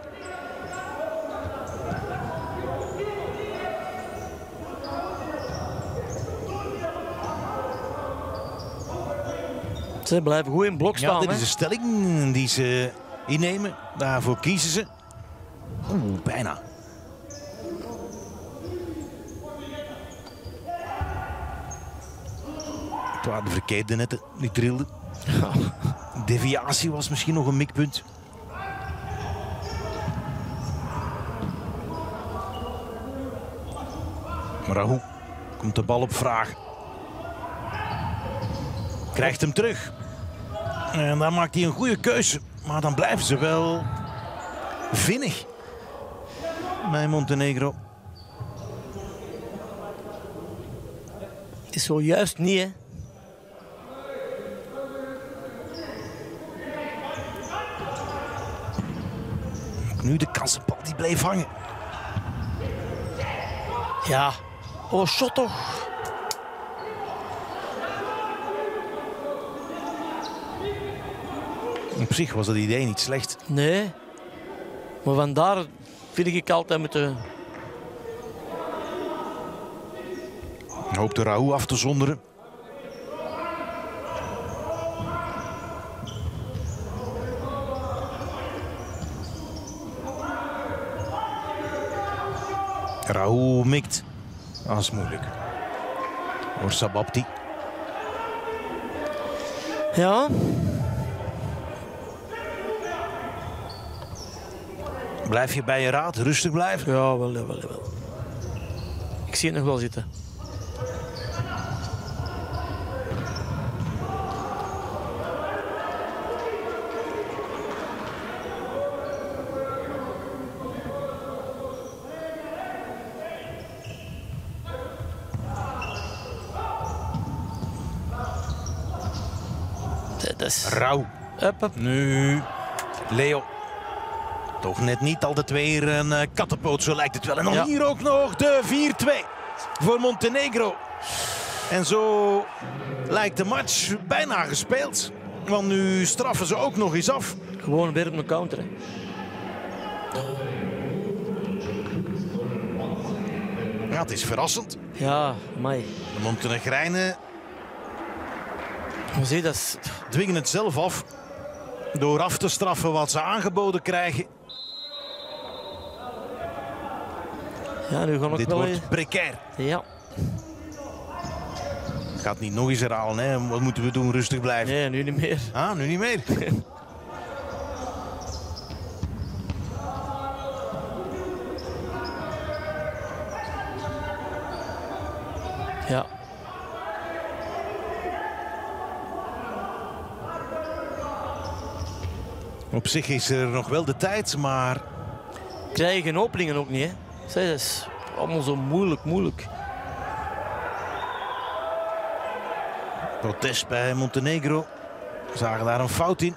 Ze blijven goed in blok staan. Ja, dit hè. is de stelling die ze innemen. Daarvoor kiezen ze. Oeh, bijna. Het waren de verkeerde netten, die trilden. Deviatie was misschien nog een mikpunt. Maar hoe komt de bal op vraag? Krijgt hem terug. En dan maakt hij een goede keuze. Maar dan blijven ze wel vinnig bij Montenegro. Het is zojuist niet, hè. Nu de kansenbal die bleef hangen. Ja. Oh, shot toch. Op zich was dat idee niet slecht. Nee. Maar vandaar vind ik altijd moeten... Hoopte Raoult af te zonderen. Raoult mikt. Dat is moeilijk. Voor Sababti. Ja. Blijf je bij je raad, rustig blijven. Ja, wel. Ik zie het nog wel zitten. Dat is... Raoult. Up. Nu Leo. Toch net niet, altijd weer een kattenpoot, zo lijkt het wel. En dan Ja. hier ook nog de 4-2 voor Montenegro. En zo lijkt de match bijna gespeeld. Want nu straffen ze ook nog eens af. Gewoon weer op een counter. Hè. Ja, het is verrassend. Ja, amai. De Montenegrijnen Maar zie, dat is... dwingen het zelf af. Door af te straffen wat ze aangeboden krijgen. Ja, nu gaan we ook Dit wel... wordt precair. Ja. Gaat niet nog eens herhalen, hè. Wat moeten we doen? Rustig blijven. Nee, nu niet meer. Ah, nu niet meer. Ja. Op zich is er nog wel de tijd, maar Krijgen geen openingen ook niet, hè. Zeg, dat is allemaal zo moeilijk. protest bij Montenegro. Zagen daar een fout in.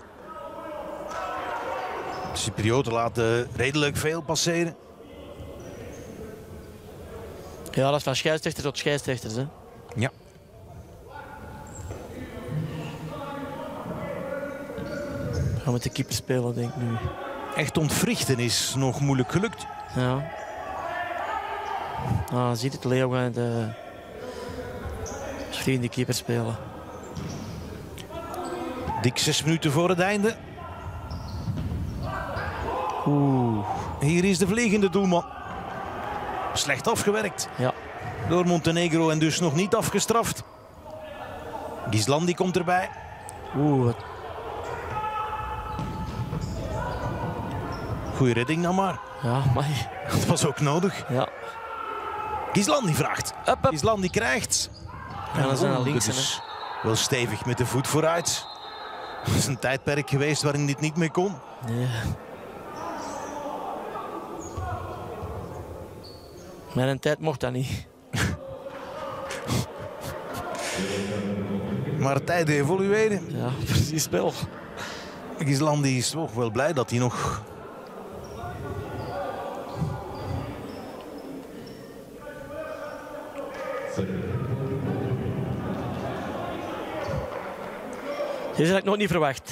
De Cyprioten laten redelijk veel passeren. Ja, dat is van scheidsrechter tot scheidsrechters, hè. Ja. We gaan met de keeper spelen, denk ik nu. Echt ontwrichten is nog moeilijk gelukt. Ja. Ah, ziet het, Leo gaat de vrienden keeper spelen. Dik 6 minuten voor het einde. Oeh. Hier is de vliegende doelman. Slecht afgewerkt Ja. door Montenegro en dus nog niet afgestraft. Ghislandi komt erbij. Oeh, wat... Goeie redding dan maar. Ja, maar... Dat was ook nodig. Ja. Ghislandi vraagt. Up. Ghislandi krijgt. Ja, dan zijn we Oeh, links, dit is wel stevig met de voet vooruit. Het is een tijdperk geweest waarin dit niet meer kon. Nee. Mijn tijd mocht dat niet. Maar tijden evolueren. Ja, precies wel. Ghislandi is toch wel blij dat hij nog... Deze had ik nog niet verwacht.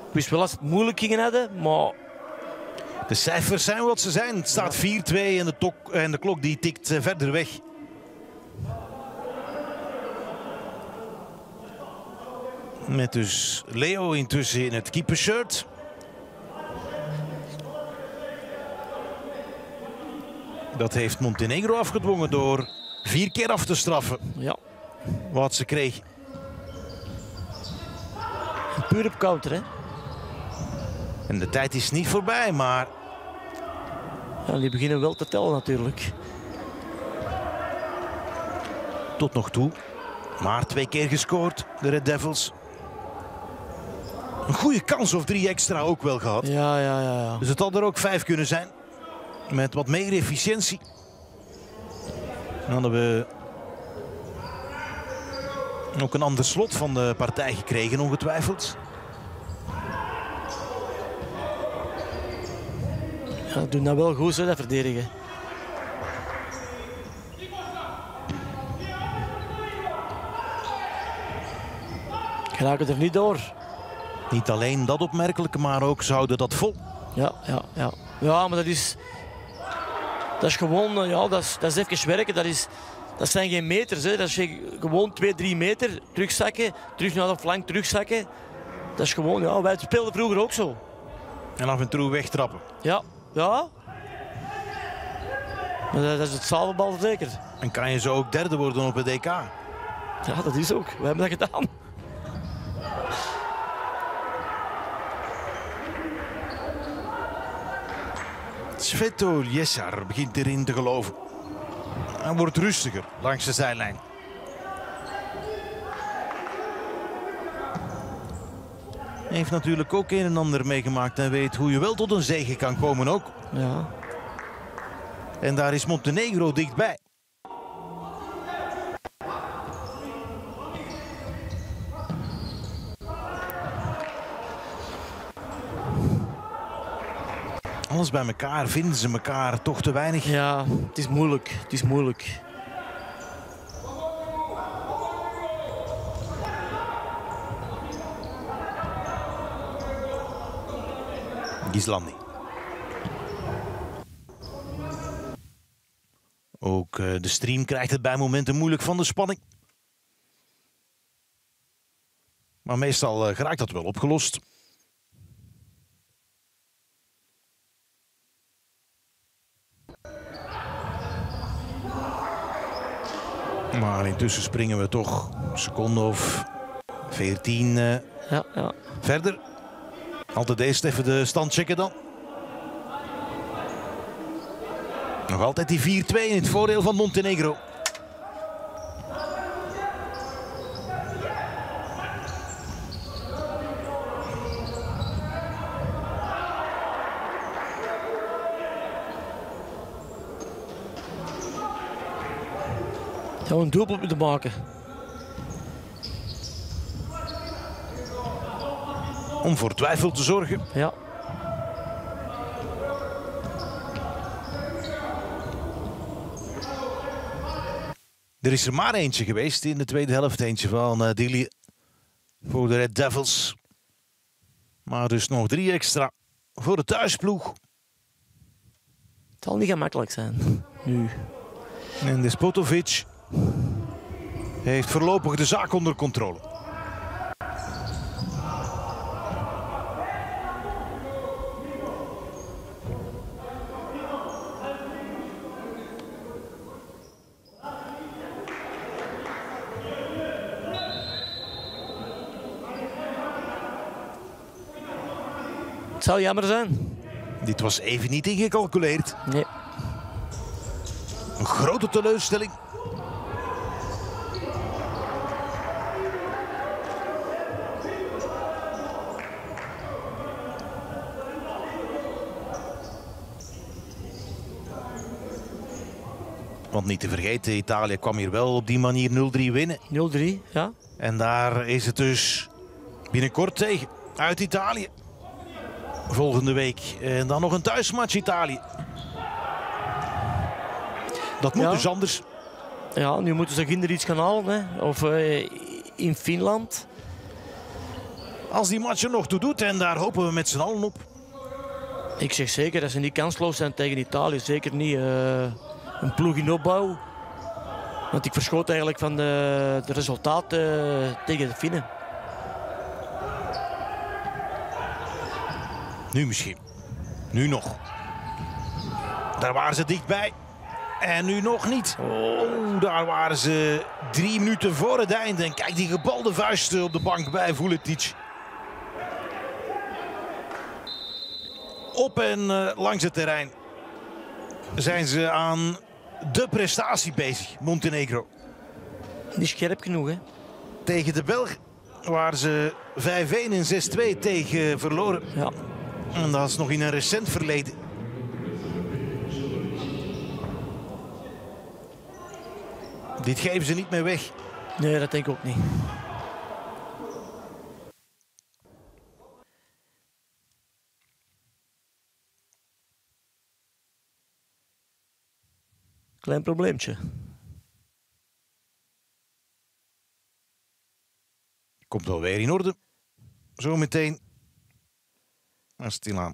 Ik wist wel als het moeilijk ging hadden, maar... De cijfers zijn wat ze zijn. Het staat 4-2 en de klok die tikt verder weg. Met dus Leo intussen in het keepershirt. Dat heeft Montenegro afgedwongen door 4 keer af te straffen. Ja. Wat ze kreeg. Puur op counter, hè. En de tijd is niet voorbij, maar Ja, die beginnen wel te tellen natuurlijk. tot nog toe maar 2 keer gescoord, de Red Devils. Een goede kans of 3 extra ook wel gehad. Ja. Dus het had er ook 5 kunnen zijn. Met wat meer efficiëntie. Dan hadden we ook een ander slot van de partij gekregen, ongetwijfeld. Ja, doen dat wel goed, hè, dat verdedigen. Geraken er niet door. Niet alleen dat opmerkelijke, maar ook zouden dat vol. Ja. Ja, maar dat is gewoon, ja, dat is even werken. Dat zijn geen meters, hè. Dat is gewoon 2-3 meter, terugzakken, terug naar de flank, terugzakken. Dat is gewoon, ja, wij speelden vroeger ook zo. En af en toe wegtrappen. Ja. Maar dat is het zaalbal zeker. En kan je zo ook derde worden op het EK? Ja, dat is ook. We hebben dat gedaan. Sveto Ljesar begint erin te geloven. Hij wordt rustiger langs de zijlijn. Hij heeft natuurlijk ook een en ander meegemaakt en weet hoe je wel tot een zege kan komen ook. Ja. En daar is Montenegro dichtbij. Alles bij elkaar vinden ze elkaar toch te weinig. Ja, het is moeilijk. Het is moeilijk. Ghislandi. Ook de stream krijgt het bij momenten moeilijk van de spanning. Maar meestal geraakt dat wel opgelost. Maar intussen springen we toch een seconde of 14 Ja. verder. Altijd eerst even de stand checken dan. Nog altijd die 4-2 in het voordeel van Montenegro. Zou een doelpunt moeten maken. Om voor twijfel te zorgen. Ja. Er is er maar eentje geweest in de tweede helft. Eentje van Dili voor de Red Devils. Maar dus nog 3 extra voor de thuisploeg. Het zal niet gemakkelijk zijn. Nu. En Despotovic heeft voorlopig de zaak onder controle. Het zou jammer zijn. Dit was even niet ingecalculeerd. Nee. Een grote teleurstelling. Want niet te vergeten, Italië kwam hier wel op die manier 0-3 winnen. 0-3, ja. En daar is het dus binnenkort tegen. Uit Italië. Volgende week. En dan nog een thuismatch Italië. Dat moet Ja. dus anders. Ja, nu moeten ze ginder iets gaan halen, hè. Of in Finland. Als die match er nog toe doet, en daar hopen we met z'n allen op. Ik zeg zeker dat ze niet kansloos zijn tegen Italië. Zeker niet een ploeg in opbouw. Want ik verschoot eigenlijk van de resultaten tegen de Finnen. Nu misschien. Nu nog. Daar waren ze dichtbij. En nu nog niet. Oh, daar waren ze 3 minuten voor het einde. En kijk die gebalde vuisten op de bank bij Vuletic. Op en langs het terrein zijn ze aan de prestatie bezig, Montenegro. Niet scherp genoeg, hè? Tegen de Belgen waar ze 5-1 en 6-2 tegen verloren. Ja. En dat is nog in een recent verleden. Dit geven ze niet meer weg. Nee, dat denk ik ook niet. Klein probleempje. Komt wel weer in orde. Zometeen. Maar stilaan.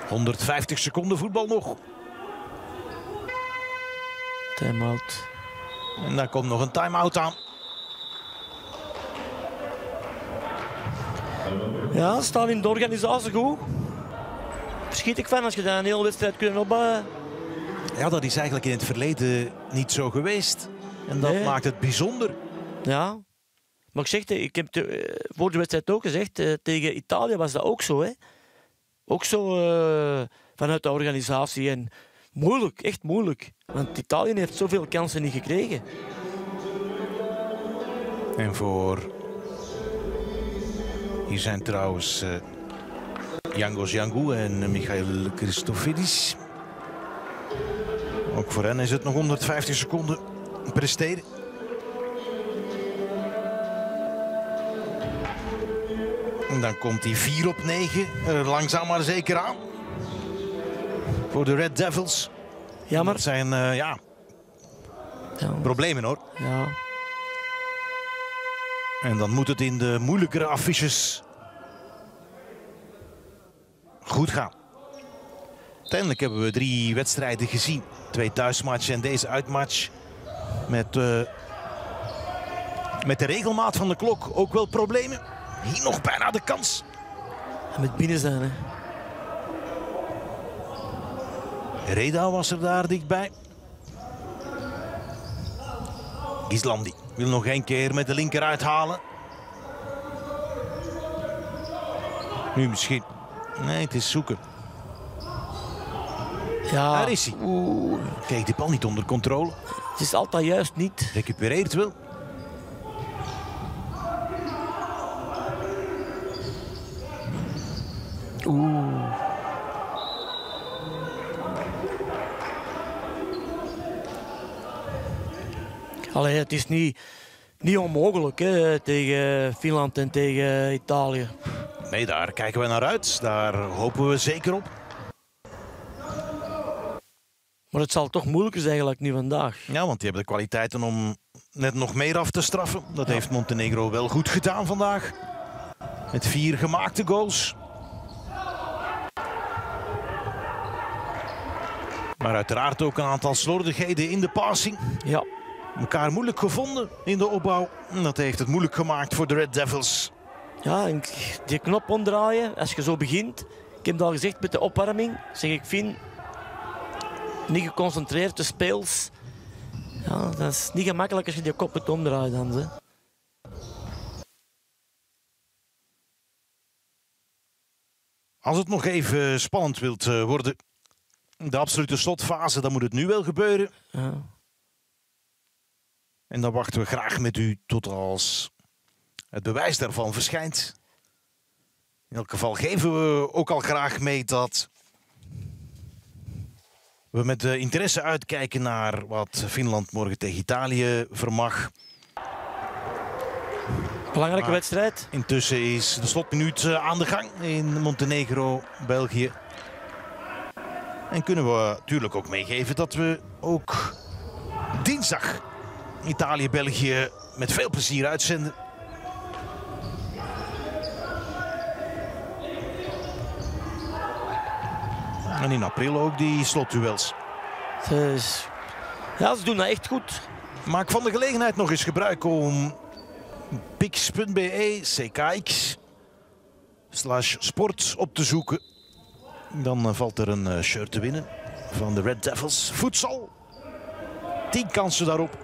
...150 seconden voetbal nog. Time-out. En daar komt nog een time-out aan. Ja, staan in de organisatie goed. Verschiet ik van als je daar een hele wedstrijd kunt opbouwen. Ja, dat is eigenlijk in het verleden niet zo geweest. En dat Nee. maakt het bijzonder. Ja. Maar ik zeg, ik heb voor de wedstrijd ook gezegd, tegen Italië was dat ook zo. Hè? Ook zo vanuit de organisatie. En moeilijk, echt moeilijk. Want Italië heeft zoveel kansen niet gekregen. En voor... Hier zijn trouwens Yangos Yangu en Michail Christofidis. Ook voor hen is het nog 150 seconden presteren. En dan komt die 4-9 er langzaam maar zeker aan. Voor de Red Devils. Jammer. Dat zijn problemen hoor. Ja. En dan moet het in de moeilijkere affiches goed gaan. Uiteindelijk hebben we 3 wedstrijden gezien. 2 thuismatchen en deze uitmatch. Met de regelmaat van de klok ook wel problemen. Hier nog bijna de kans. En met binnen zijn, hè. Reda was er daar dichtbij. Islandi wil nog 1 keer met de linker uithalen. Nu misschien. Nee, het is zoeken. Ja. Daar is hij. Kijk, die bal niet onder controle. Het is altijd juist niet. Recupereert wel. Allee, het is niet onmogelijk hè, tegen Finland en tegen Italië. Nee, daar kijken we naar uit. Daar hopen we zeker op. Maar het zal toch moeilijker zijn eigenlijk nu vandaag. Ja, want die hebben de kwaliteiten om net nog meer af te straffen. Dat heeft Montenegro wel goed gedaan vandaag. Met 4 gemaakte goals. Maar uiteraard ook een aantal slordigheden in de passing. Ja. Elkaar moeilijk gevonden in de opbouw. En dat heeft het moeilijk gemaakt voor de Red Devils. Ja, en die knop omdraaien als je zo begint. Ik heb het al gezegd met de opwarming. Zeg ik, Finn, niet geconcentreerd, de speels. Ja, dat is niet gemakkelijk als je die kop moet omdraaien dan. Hè. Als het nog even spannend wilt worden, de absolute slotfase, dan moet het nu wel gebeuren. Ja. En dan wachten we graag met u tot als het bewijs daarvan verschijnt. In elk geval geven we ook al graag mee dat we met interesse uitkijken naar wat Finland morgen tegen Italië vermag. Belangrijke wedstrijd. Intussen is de slotminuut aan de gang in Montenegro, België. En kunnen we natuurlijk ook meegeven dat we ook dinsdag Italië-België met veel plezier uitzenden. En in april ook die slotduels. Dus, ja, ze doen dat echt goed. Maak van de gelegenheid nog eens gebruik om pix.be ckx/sport op te zoeken. Dan valt er een shirt te winnen van de Red Devils. Futsal. 10 kansen daarop.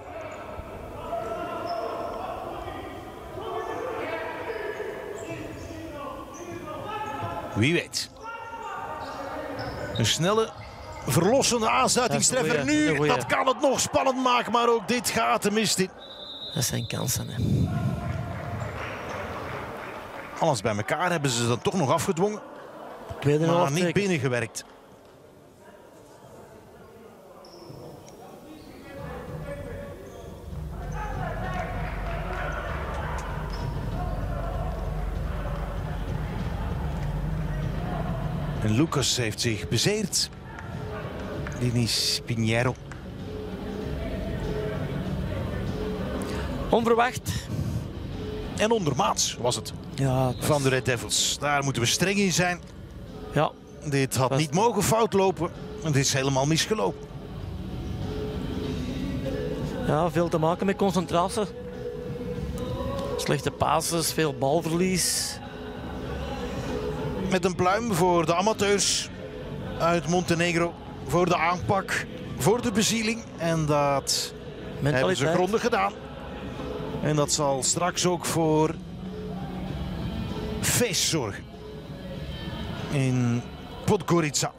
Wie weet. Een snelle, verlossende aansluitingstreffer nu. Dat kan het nog spannend maken, maar ook dit gaat de mist in. Dat zijn kansen, hè. Alles bij elkaar hebben ze dan toch nog afgedwongen. Tweede Maar helft niet zeker. binnengewerkt. En Lucas heeft zich bezeerd. Denis Pinheiro. Onverwacht. En ondermaats was het Ja, van de Red Devils. Daar moeten we streng in zijn. ja, Dit had niet mogen fout lopen. Het is helemaal misgelopen. ja, veel te maken met concentratie. Slechte passes, veel balverlies. Met een pluim voor de amateurs uit Montenegro. Voor de aanpak, voor de bezieling. En dat hebben ze grondig gedaan. En dat zal straks ook voor feest zorgen. In Podgorica.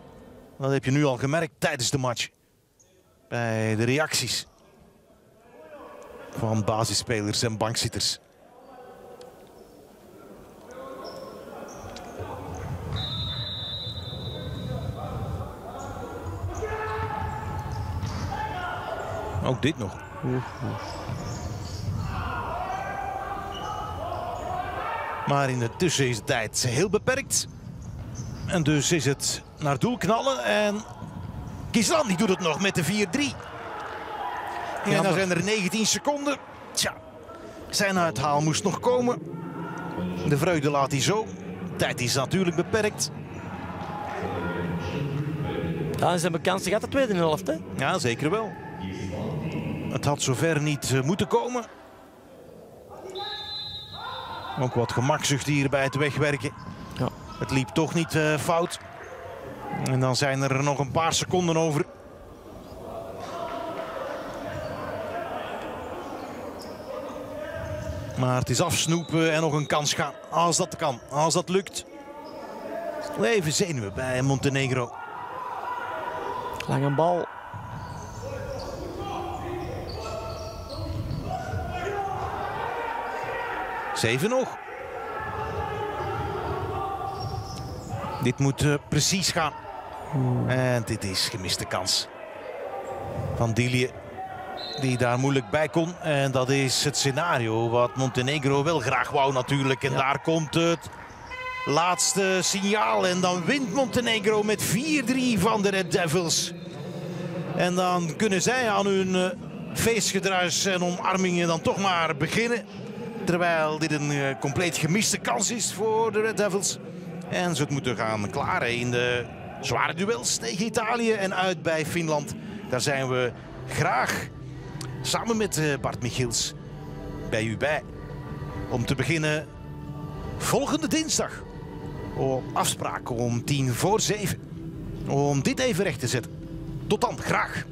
Dat heb je nu al gemerkt tijdens de match. Bij de reacties van basisspelers en bankzitters. Ook dit nog. Maar in de tussentijd heel beperkt. En dus is het naar doel knallen. En Gislandi doet het nog met de 4-3. En dan zijn er 19 seconden. Tja, zijn uithaal moest nog komen. De vreugde laat hij zo. Tijd is natuurlijk beperkt. Ja, ze hebben kansen gehad de tweede helft, hè? Ja, zeker wel. Het had zover niet moeten komen. Ook wat gemakzucht hier bij het wegwerken. Ja. Het liep toch niet fout. En dan zijn er nog een paar seconden over. Maar het is afsnoepen en nog een kans gaan. Als dat kan, als dat lukt. Even zenuwen bij Montenegro. Lange bal. Zeven nog. Dit moet precies gaan. En dit is gemiste kans. Van Dilie, die daar moeilijk bij kon. En dat is het scenario wat Montenegro wel graag wou natuurlijk. En daar komt het laatste signaal. En dan wint Montenegro met 4-3 van de Red Devils. En dan kunnen zij aan hun feestgedruis en omarmingen dan toch maar beginnen. Terwijl dit een compleet gemiste kans is voor de Red Devils. En ze het moeten gaan klaren in de zware duels tegen Italië en uit bij Finland. Daar zijn we graag samen met Bart Michiels bij u bij. Om te beginnen volgende dinsdag. Afspraak om 6:50. Om dit even recht te zetten. Tot dan, graag.